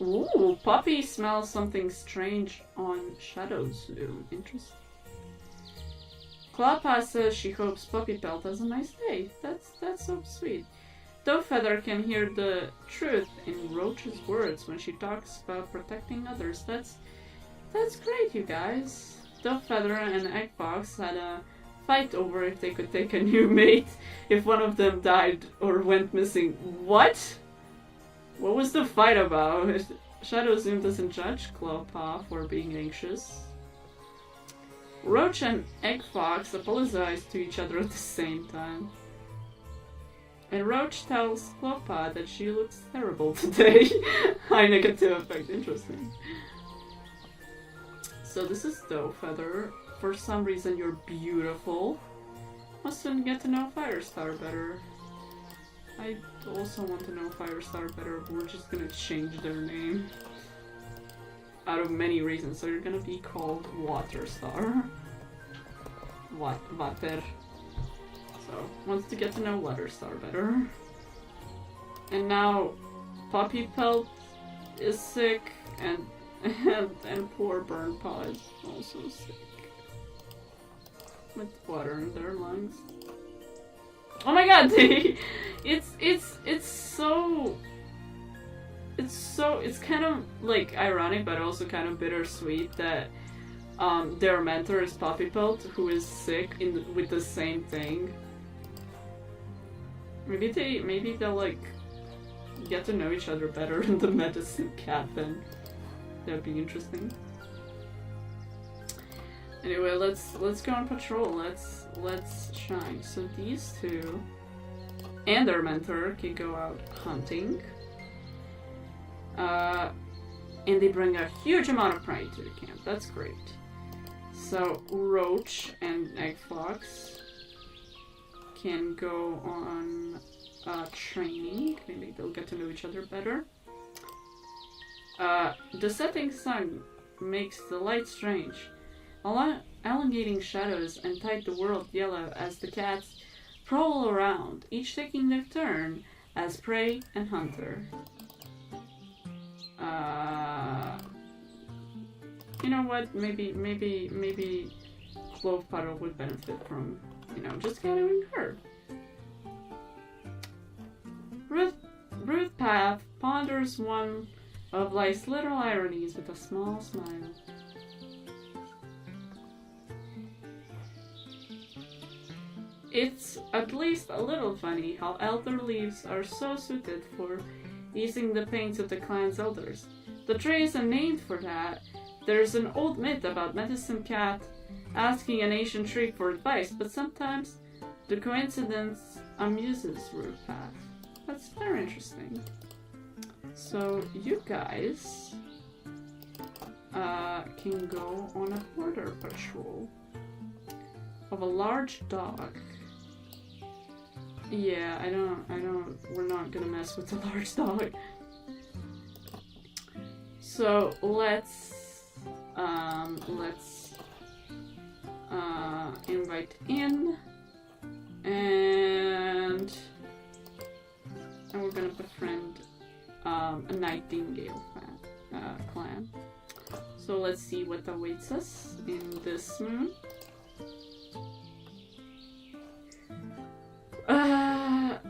Ooh, Puppy smells something strange on Shadow Zoom. Interesting. Clawpaw says she hopes Puppy Pelt has a nice day. That's so sweet. Dowfeather can hear the truth in Roach's words when she talks about protecting others. That's great, you guys. Stowfeather and Eggfox had a fight over if they could take a new mate if one of them died or went missing. What? What was the fight about? Shadow Zoom doesn't judge Clawpaw for being anxious. Roach and Eggfox apologize to each other at the same time. And Roach tells Clawpaw that she looks terrible today. High negative effect, interesting. So this is Stowfeather. For some reason you're beautiful. Mustn't get to know Firestar better. I also want to know Firestar better, but we're just gonna change their name. Out of many reasons, so you're gonna be called Waterstar. Water. So, wants to get to know Waterstar better. And now, Puppy Pelt is sick, and poor Burn Paw is also sick. With water in their lungs. Oh my god, it's kind of like ironic but also kind of bittersweet that their mentor is Puppy Pelt, who is sick with the same thing. Maybe they'll like get to know each other better in the medicine cat then. That'd be interesting. Anyway, let's go on patrol. Let's shine. So these two and their mentor can go out hunting. And they bring a huge amount of prey to the camp. That's great. So Roach and Eggfox can go on training. Maybe they'll get to know each other better. The setting sun makes the light strange. Elongating shadows and tide the world yellow as the cats prowl around, each taking their turn as prey and hunter. You know what? Maybe Clove Puddle would benefit from, just gathering her. Ruth Path ponders one of life's little ironies with a small smile. It's at least a little funny how elder leaves are so suited for easing the pains of the clan's elders. The tree isn't named for that. There's an old myth about Medicine Cat asking an ancient tree for advice, but sometimes the coincidence amuses Ruth Path. That's very interesting. So you guys can go on a border patrol of a large dog. Yeah, I don't, we're not gonna mess with the large dog. So let's invite in, and we're gonna befriend a Nightingale clan. So let's see what awaits us in this moon.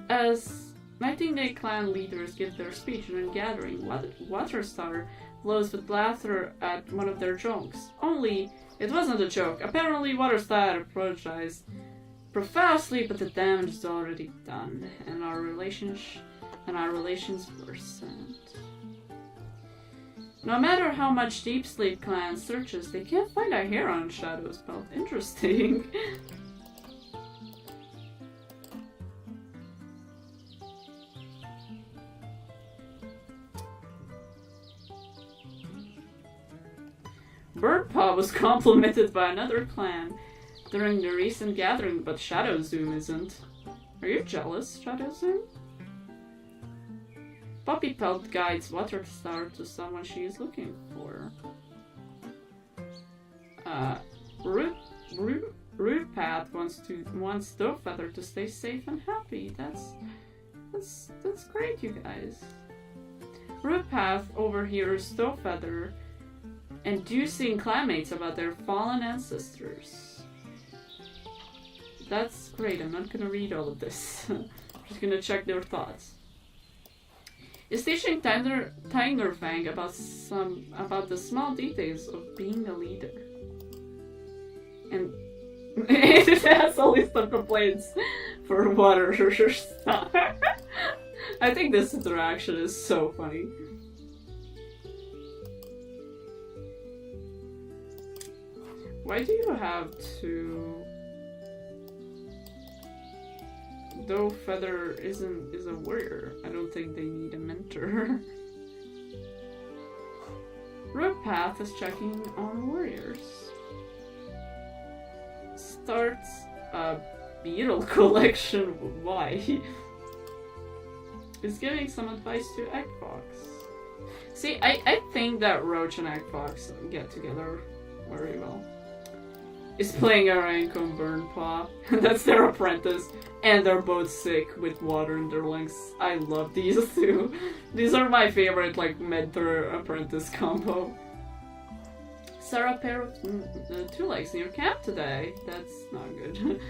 As Nightingale clan leaders give their speech in a gathering, Waterstar blows with laughter at one of their jokes. Only, it wasn't a joke. Apparently, Waterstar apologized profusely, but the damage is already done, and our relations worsened. No matter how much Deep Sleep clan searches, they can't find a hair on Shadow's belt. Interesting. Birdpaw was complimented by another clan during the recent gathering, but Shadow Zoom isn't. Are you jealous, Shadow Zoom? Puppy Pelt guides Waterstar to someone she is looking for. Rude Path wants Stowfeather to stay safe and happy. That's great, you guys. Rude Path overhears Stowfeather enthusing clanmates about their fallen ancestors. That's great. I'm not gonna read all of this. I'm just gonna check their thoughts. Is teaching Tigerfang about the small details of being a leader. And it has a list of complaints for moderators. I think this interaction is so funny. Why do you have to... Though Feather is a warrior, I don't think they need a mentor. Road Path is checking on warriors. Starts a beetle collection. Why? Is giving some advice to Eggfox. See, I think that Roach and Eggfox get together very well. Is playing a rank on Burnpaw. That's their apprentice. And they're both sick with water in their lungs. I love these two. These are my favorite, like, mentor apprentice combo. Sarah, pair of 2 legs in your camp today. That's not good.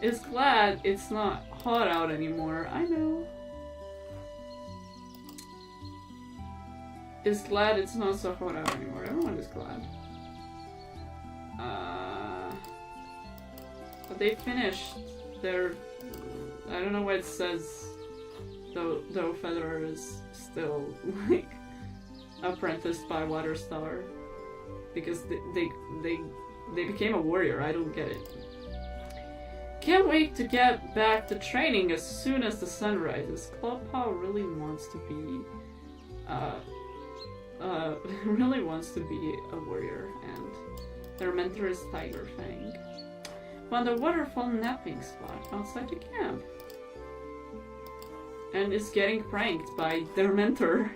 Is glad it's not hot out anymore. I know. Is glad it's not so hot out anymore. Everyone is glad. But they finished their... I don't know why it says though Feather is still, like, apprenticed by Waterstar. Because they became a warrior. I don't get it. Can't wait to get back to training as soon as the sun rises. Clawpaw really wants to be a warrior, and their mentor is Tiger Fang. Found a waterfall napping spot outside the camp. And is getting pranked by their mentor.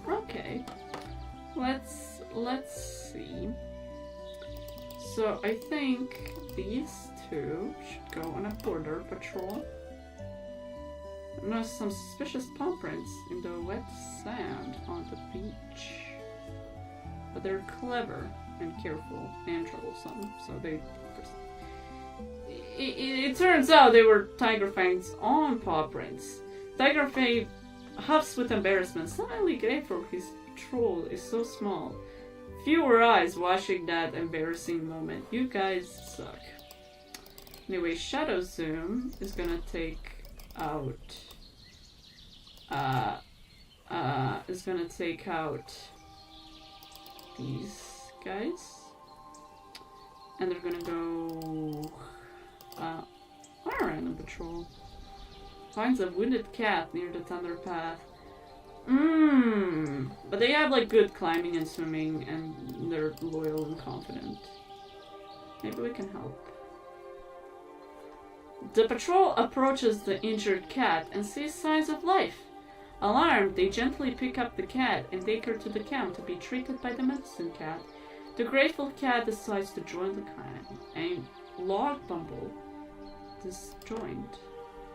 Okay. Let's see. So I think these two should go on a border patrol. I noticed some suspicious palm prints in the wet sand on the beach. But they're clever and careful and troublesome, so they... It turns out they were Tiger Fang's own paw prints. Tiger Fang huffs with embarrassment, suddenly grateful his patrol is so small. Fewer eyes watching that embarrassing moment. You guys suck. Anyway, Shadow Zoom is gonna take out... these guys. And they're gonna go... on a random patrol. Finds a wounded cat near the Thunder Path. But they have, like, good climbing and swimming, and they're loyal and confident. Maybe we can help. The patrol approaches the injured cat and sees signs of life. Alarmed, they gently pick up the cat and take her to the camp to be treated by the medicine cat. The grateful cat decides to join the clan. And Log Bumble disjoined.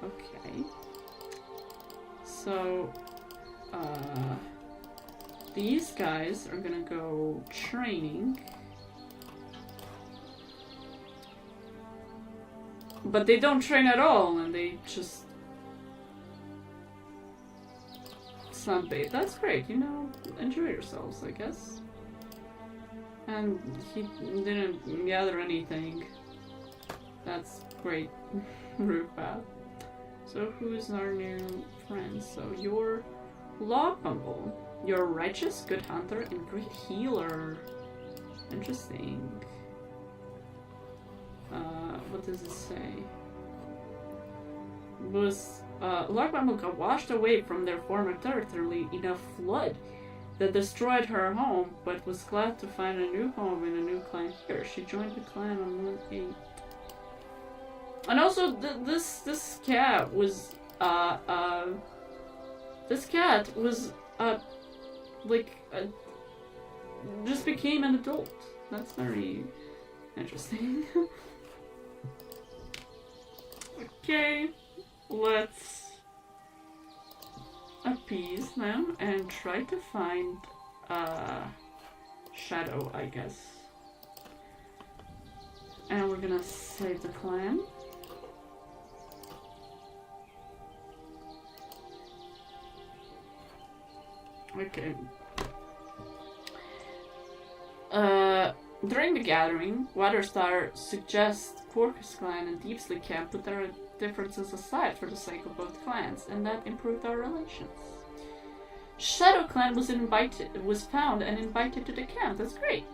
Okay. So, these guys are gonna go training. But they don't train at all, and they just sunbathe. That's great, you know, enjoy yourselves, I guess. And he didn't gather anything. That's great. Root path. So who's our new friend? So you're Log Bumble. You're righteous, good hunter, and great healer. Interesting. What does it say? Log Bumble got washed away from their former territory in a flood that destroyed her home, but was glad to find a new home in a new clan here. She joined the clan on 1-8. And also, this cat was, just became an adult. That's very interesting. Okay, let's appease them and try to find Shadow, I guess. And we're gonna save the clan. Okay. During the gathering, Waterstar suggests Quarkus Clan and Deepsleep Camp put their differences aside for the sake of both clans, and that improved our relations. Shadow Clan was found and invited to the camp. That's great.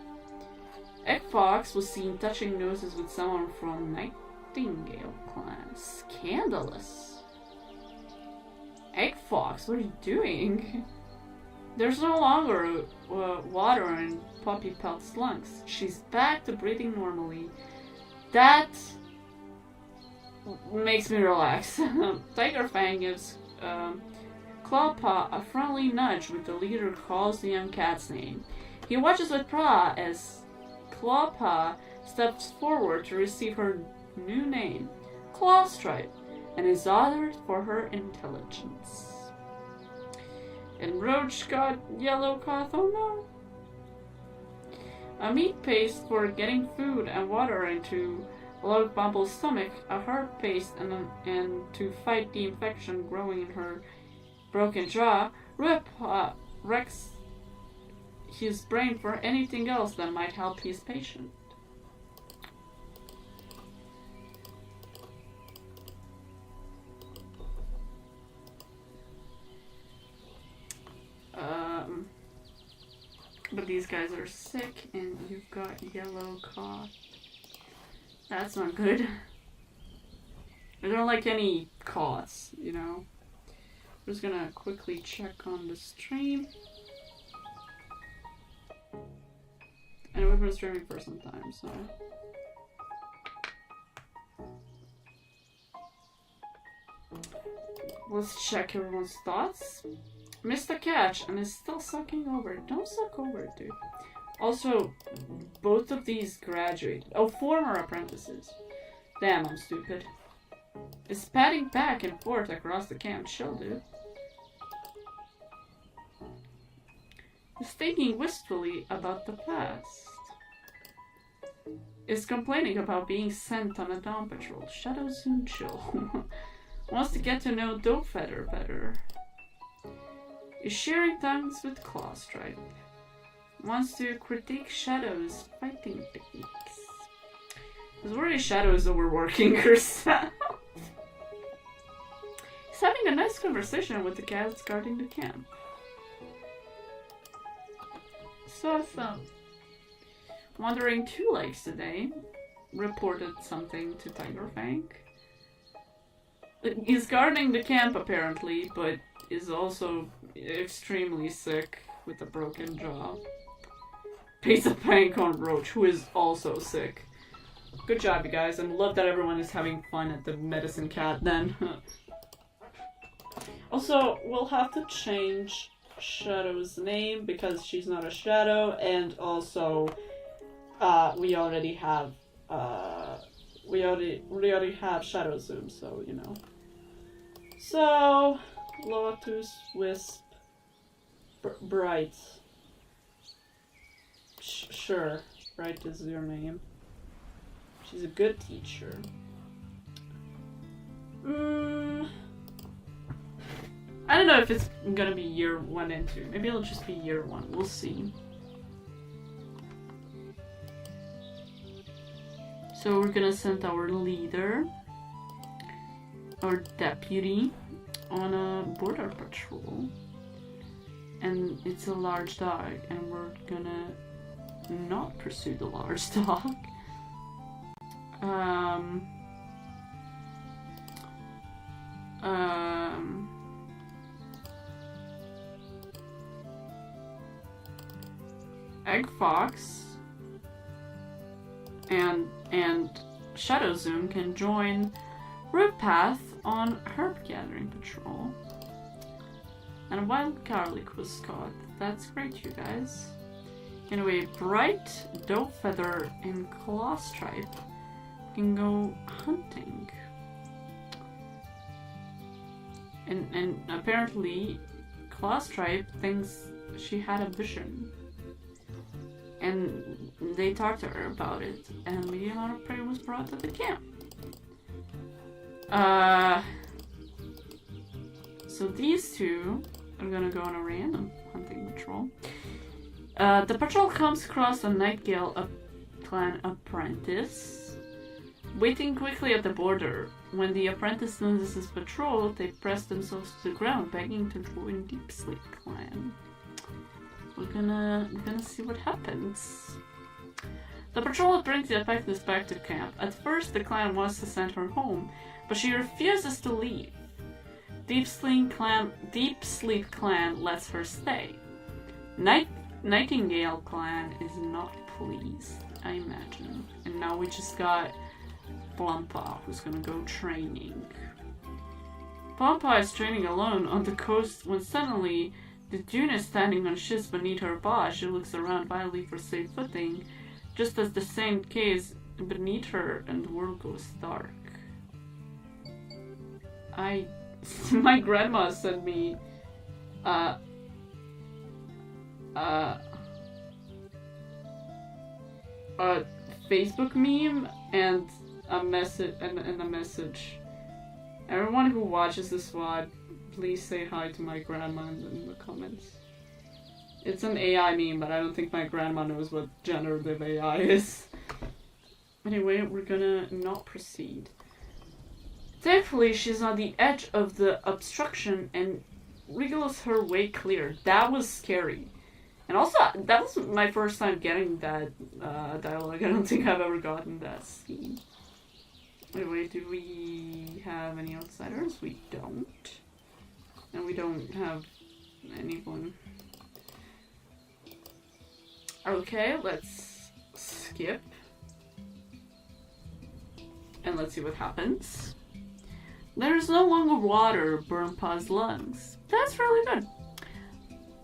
Egg Fox was seen touching noses with someone from Nightingale Clan. Scandalous. Egg Fox, what are you doing? There's no longer water in Poppy Pelt's lungs. She's back to breathing normally. That makes me relax. Tiger Fang gives Clawpaw a friendly nudge with the leader calls the young cat's name. He watches with pride as Clawpaw steps forward to receive her new name, Clawstripe, and is honored for her intelligence. And Roach got yellow cough, oh no. A meat paste for getting food and water into Log Bumble's stomach, a hard paste and to fight the infection growing in her broken jaw, Rip wrecks his brain for anything else that might help his patient. But these guys are sick and you've got yellow cough. That's not good. I don't like any coughs, you know. I'm just gonna quickly check on the stream. And we've been streaming for some time, so. Let's check everyone's thoughts. Missed a catch and is still sucking over. Don't suck over, dude. Also, both of these graduated. Oh, former apprentices. Damn, I'm stupid. Is padding back and forth across the camp. Chill, dude. Is thinking wistfully about the past. Is complaining about being sent on a dawn patrol. Shadow soon chill. Wants to get to know Dopefeather better. Is sharing tongues with Clawstripe. Wants to critique Shadow's fighting techniques. Is worried Shadow's overworking herself. He's having a nice conversation with the cats guarding the camp. So, Wandering Two Legs today reported something to Tiger Fang. He's guarding the camp apparently, but is also extremely sick with a broken jaw. Pizza Pank on Roach, who is also sick. Good job, you guys, and love that everyone is having fun at the medicine cat then. Also, we'll have to change Shadow's name because she's not a shadow, and also we already have Shadow Zoom, so you know. So Lotus Wisp Bright. Sure, Bright is your name. She's a good teacher. I don't know if it's gonna be year 1 and 2. Maybe it'll just be year 1. We'll see. So we're gonna send our leader, our deputy, on a border patrol. And it's a large dog, and we're gonna not pursue the large dog. Egg Fox and Shadow Zoom can join Root Path on herb gathering patrol. And a wild garlic was caught. That's great, you guys. Anyway, Bright, Dopefeather, and Clawstripe can go hunting. And apparently, Clawstripe thinks she had a vision. And they talked to her about it, and a medium amount of prey was brought to the camp. So these two are gonna go on a random hunting patrol. The patrol comes across a Nightingale clan apprentice, waiting quickly at the border. When the apprentice notices patrol, they press themselves to the ground, begging to join Deep Sleep clan. We're gonna see what happens. The patrol brings the apprentice back to camp. At first, the clan wants to send her home, but she refuses to leave. Deep Sleep clan lets her stay. Nightingale clan is not pleased, I imagine. And now we just got Plumpa, who's gonna go training. Plumpa is training alone on the coast when suddenly the June is standing on ships beneath her bow. She looks around wildly for safe footing, just as the sand caves beneath her and the world goes dark. My grandma sent me a Facebook meme and a message. Everyone who watches this VOD, please say hi to my grandma in the comments. It's an AI meme, but I don't think my grandma knows what generative AI is. Anyway, we're gonna not proceed. Thankfully, she's on the edge of the obstruction and wriggles her way clear. That was scary. And also, that was my first time getting that dialogue. I don't think I've ever gotten that scene. Anyway, do we have any outsiders? We don't. And we don't have anyone. Okay, let's skip. And let's see what happens. There's no longer water Burnpaw's lungs. That's really good.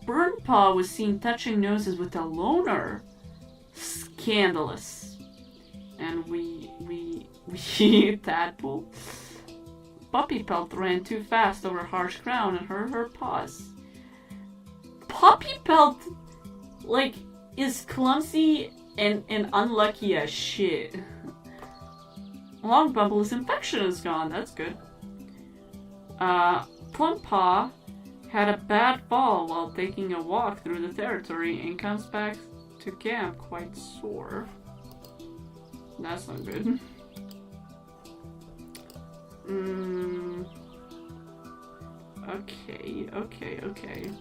Burnpaw was seen touching noses with a loner. Scandalous. And we tadpole. Puppy Pelt ran too fast over harsh ground and hurt her paws. Puppy Pelt, like, is clumsy and unlucky as shit. Long Bumble's infection is gone, that's good. Plumpaw had a bad fall while taking a walk through the territory and comes back to camp quite sore. That's not good. Okay.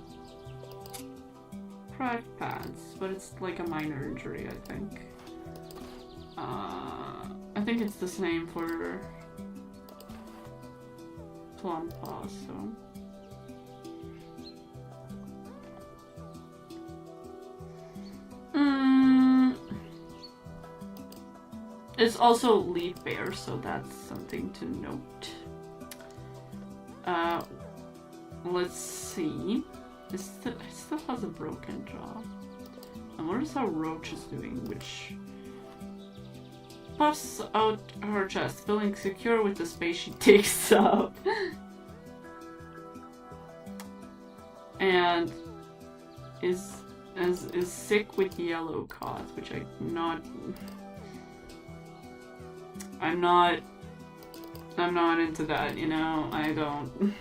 Private pants, but it's like a minor injury, I think. I think it's the same for Plumpaw, so. It's also leaf bear, so that's something to note. Let's see. It still has a broken jaw. I wonder how Roach is doing, which puffs out her chest, feeling secure with the space she takes up. And is sick with yellow cause, which I'm not into that, you know, I don't.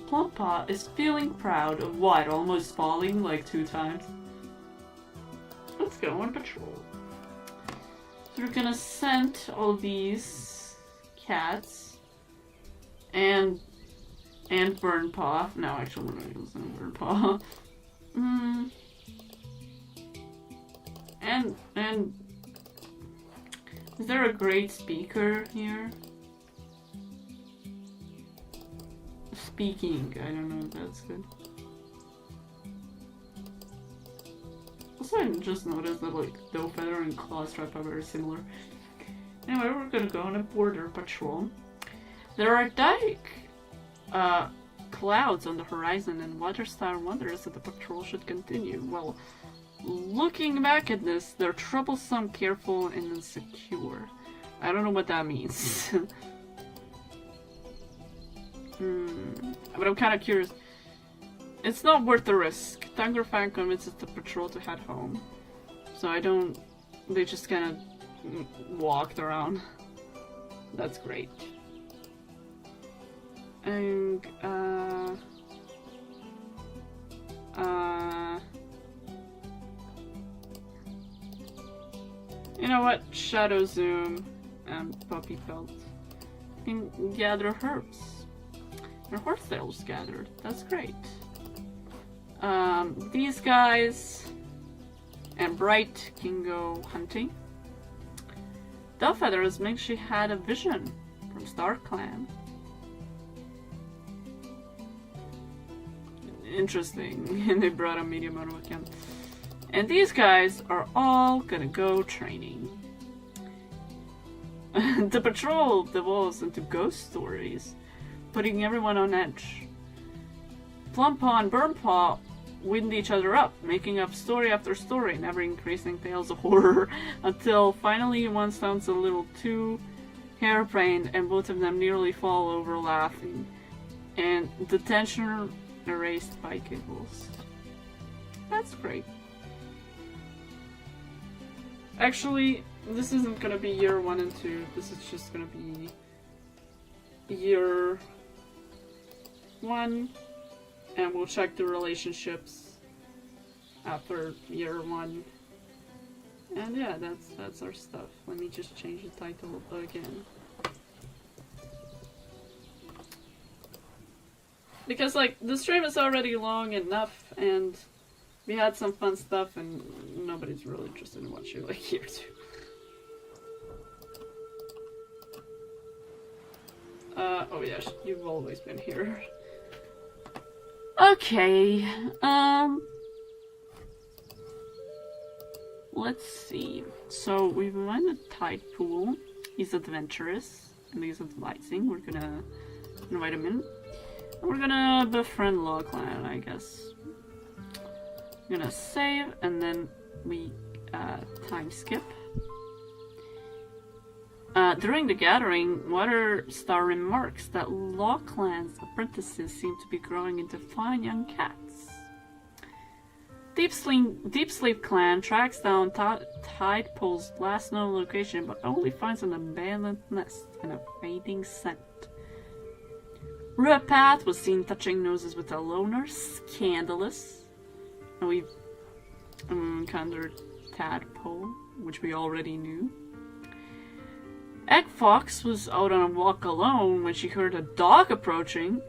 Plumpaw is feeling proud of what? Almost falling like 2 times? Let's go on patrol. So we're gonna send all these cats and Burnpaw. No, actually we're not gonna send Burnpaw. And is there a great speaker here? Speaking, I don't know if that's good. Also, I just noticed that like Dowfeather and Clawstrap are very similar. Anyway, we're gonna go on a border patrol. There are dark clouds on the horizon and Waterstar wonders that the patrol should continue. Well, looking back at this, they're troublesome, careful, and insecure. I don't know what that means. But I'm kind of curious. It's not worth the risk. Thunderfang convinces the patrol to head home. So they just kind of walked around. That's great. And, You know what? Shadow Zoom and Puppy Pelt can gather herbs. Their horsetails gathered. That's great. These guys and Bright can go hunting. Dovefeathers makes she had a vision from Star Clan. Interesting. And they brought a medium out of account. And these guys are all gonna go training. The patrol devolves into ghost stories, putting everyone on edge. Plumpaw and Burnpaw wind each other up, making up story after story, never increasing tales of horror, until finally one sounds a little too harebrained and both of them nearly fall over laughing, and the tension erased by giggles. That's great. Actually, this isn't gonna be year 1 and 2, this is just gonna be year 1, and we'll check the relationships after year 1. And yeah, that's our stuff. Let me just change the title again. Because like, the stream is already long enough, and we had some fun stuff, and nobody's really interested in watching like here too. Oh yes, you've always been here. Okay, let's see. So we've invited Tide Pool. He's adventurous, and he's advising. We're gonna invite him in. We're gonna befriend Law Clan, I guess. I'm gonna save, and then we time skip. During the gathering, Waterstar remarks that Law Clan's apprentices seem to be growing into fine young cats. Deep Sleep Clan tracks down Tide Pool's last known location, but only finds an abandoned nest and a fading scent. Ruapath was seen touching noses with a loner, Scandalous, and we've encountered Tadpole, which we already knew. Egg Fox was out on a walk alone when she heard a dog approaching.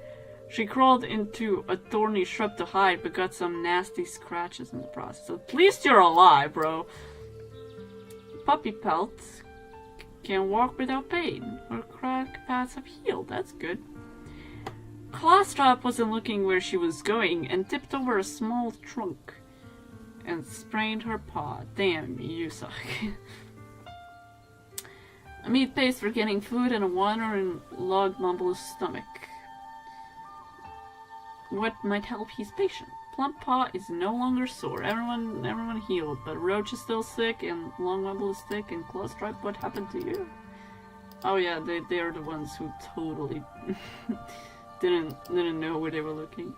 She crawled into a thorny shrub to hide, but got some nasty scratches in the process. At least you're alive, bro. Puppy Pelt can walk without pain. Her crack paths have healed. That's good. Clawstrap wasn't looking where she was going and tipped over a small trunk and sprained her paw. Damn, you suck. A meat paste for getting food and a water in Log Mumble's stomach. What might help his patient? Plump Paw is no longer sore. Everyone healed, but Roach is still sick, and Long Mumble is sick, and Clawstripe, what happened to you? Oh yeah, they are the ones who totally didn't know where they were looking.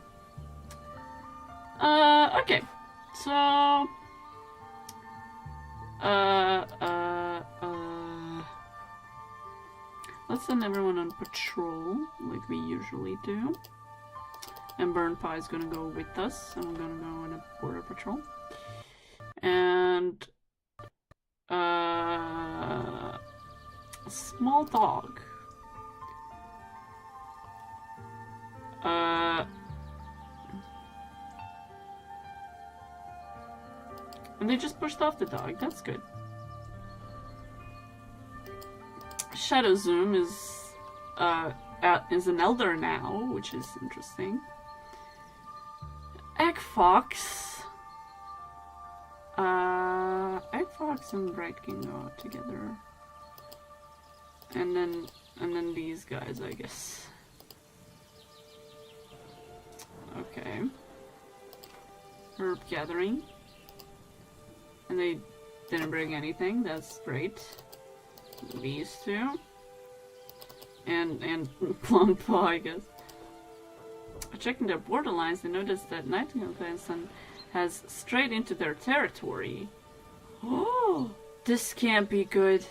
Okay. So let's send everyone on patrol, like we usually do. And Burnpie is gonna go with us, and we're gonna go on a border patrol. And a small dog. And they just pushed off the dog. That's good. Shadow Zoom is an elder now, which is interesting. Egg Fox. Egg Fox and Bright can go out together. And then these guys, I guess. Okay. Herb gathering. And they didn't bring anything, that's great. These two. And Plumpaw, I guess. Checking their borderlines, they noticed that Nightingale Grandson has strayed into their territory. Oh, this can't be good.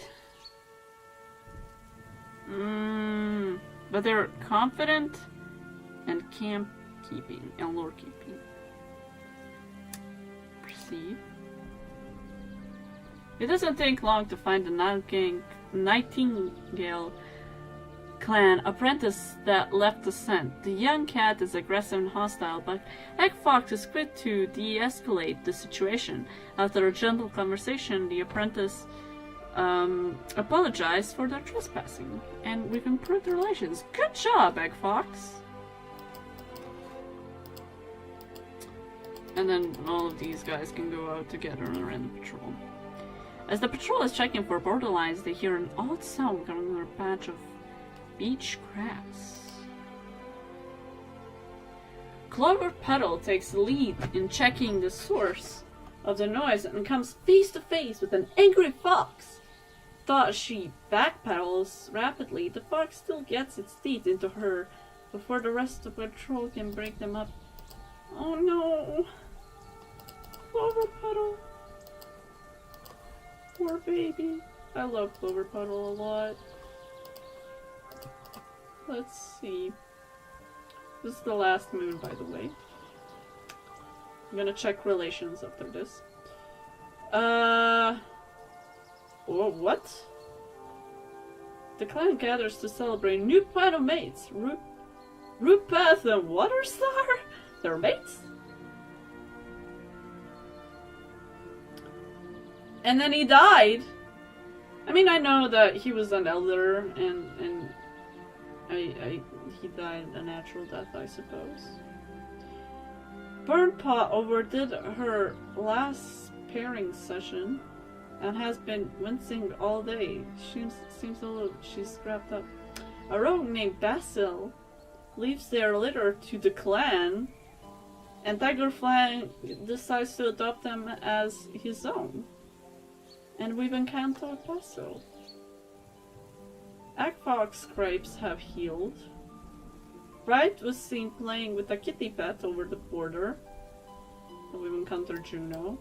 But they're confident and camp keeping and lore keeping. Perceive. It doesn't take long to find the Nightingale clan apprentice that left the scent. The young cat is aggressive and hostile, but Egg Fox is quick to de-escalate the situation. After a gentle conversation, the apprentice apologized for their trespassing, and we've improved the relations. Good job, Egg Fox! And then all of these guys can go out together on a random patrol. As the patrol is checking for borderlines, they hear an odd sound coming from a patch of beach grass. Clover Petal takes the lead in checking the source of the noise and comes face to face with an angry fox. Though she backpedals rapidly, the fox still gets its teeth into her before the rest of the patrol can break them up. Oh no! Clover Petal. Poor baby. I love Clover Petal a lot. Let's see. This is the last moon, by the way. I'm gonna check relations after this. Oh, what? The clan gathers to celebrate new planet mates. Rupath and Waterstar? They're mates? And then he died. I mean, I know that he was an elder, and he died a natural death, I suppose. Burnpaw overdid her last pairing session and has been wincing all day. Seems a little she's scrapped up. A rogue named Basil leaves their litter to the clan, and Tigerfang decides to adopt them as his own. And we've encountered Basil. Eggfox scrapes have healed. Bright was seen playing with a kitty pet over the border. And we've encountered Juno.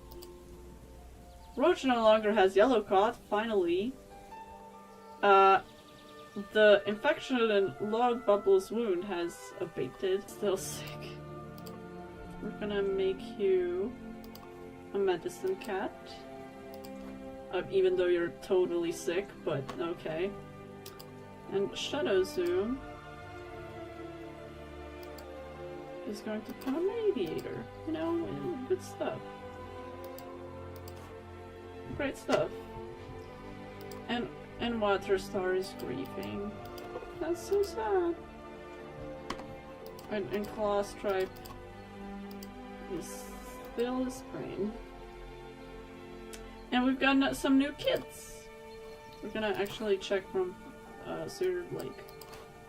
Roach no longer has yellow cod, finally. The infection in Log Bubble's wound has abated. Still sick. We're gonna make you a medicine cat. Even though you're totally sick, but okay. And Shadow Zoom is going to become a mediator. You know, good stuff. Great stuff. And Waterstar is grieving. That's so sad. And Claw Stripe is still a spring. And we've got some new kids. We're gonna actually check from Sir Lake.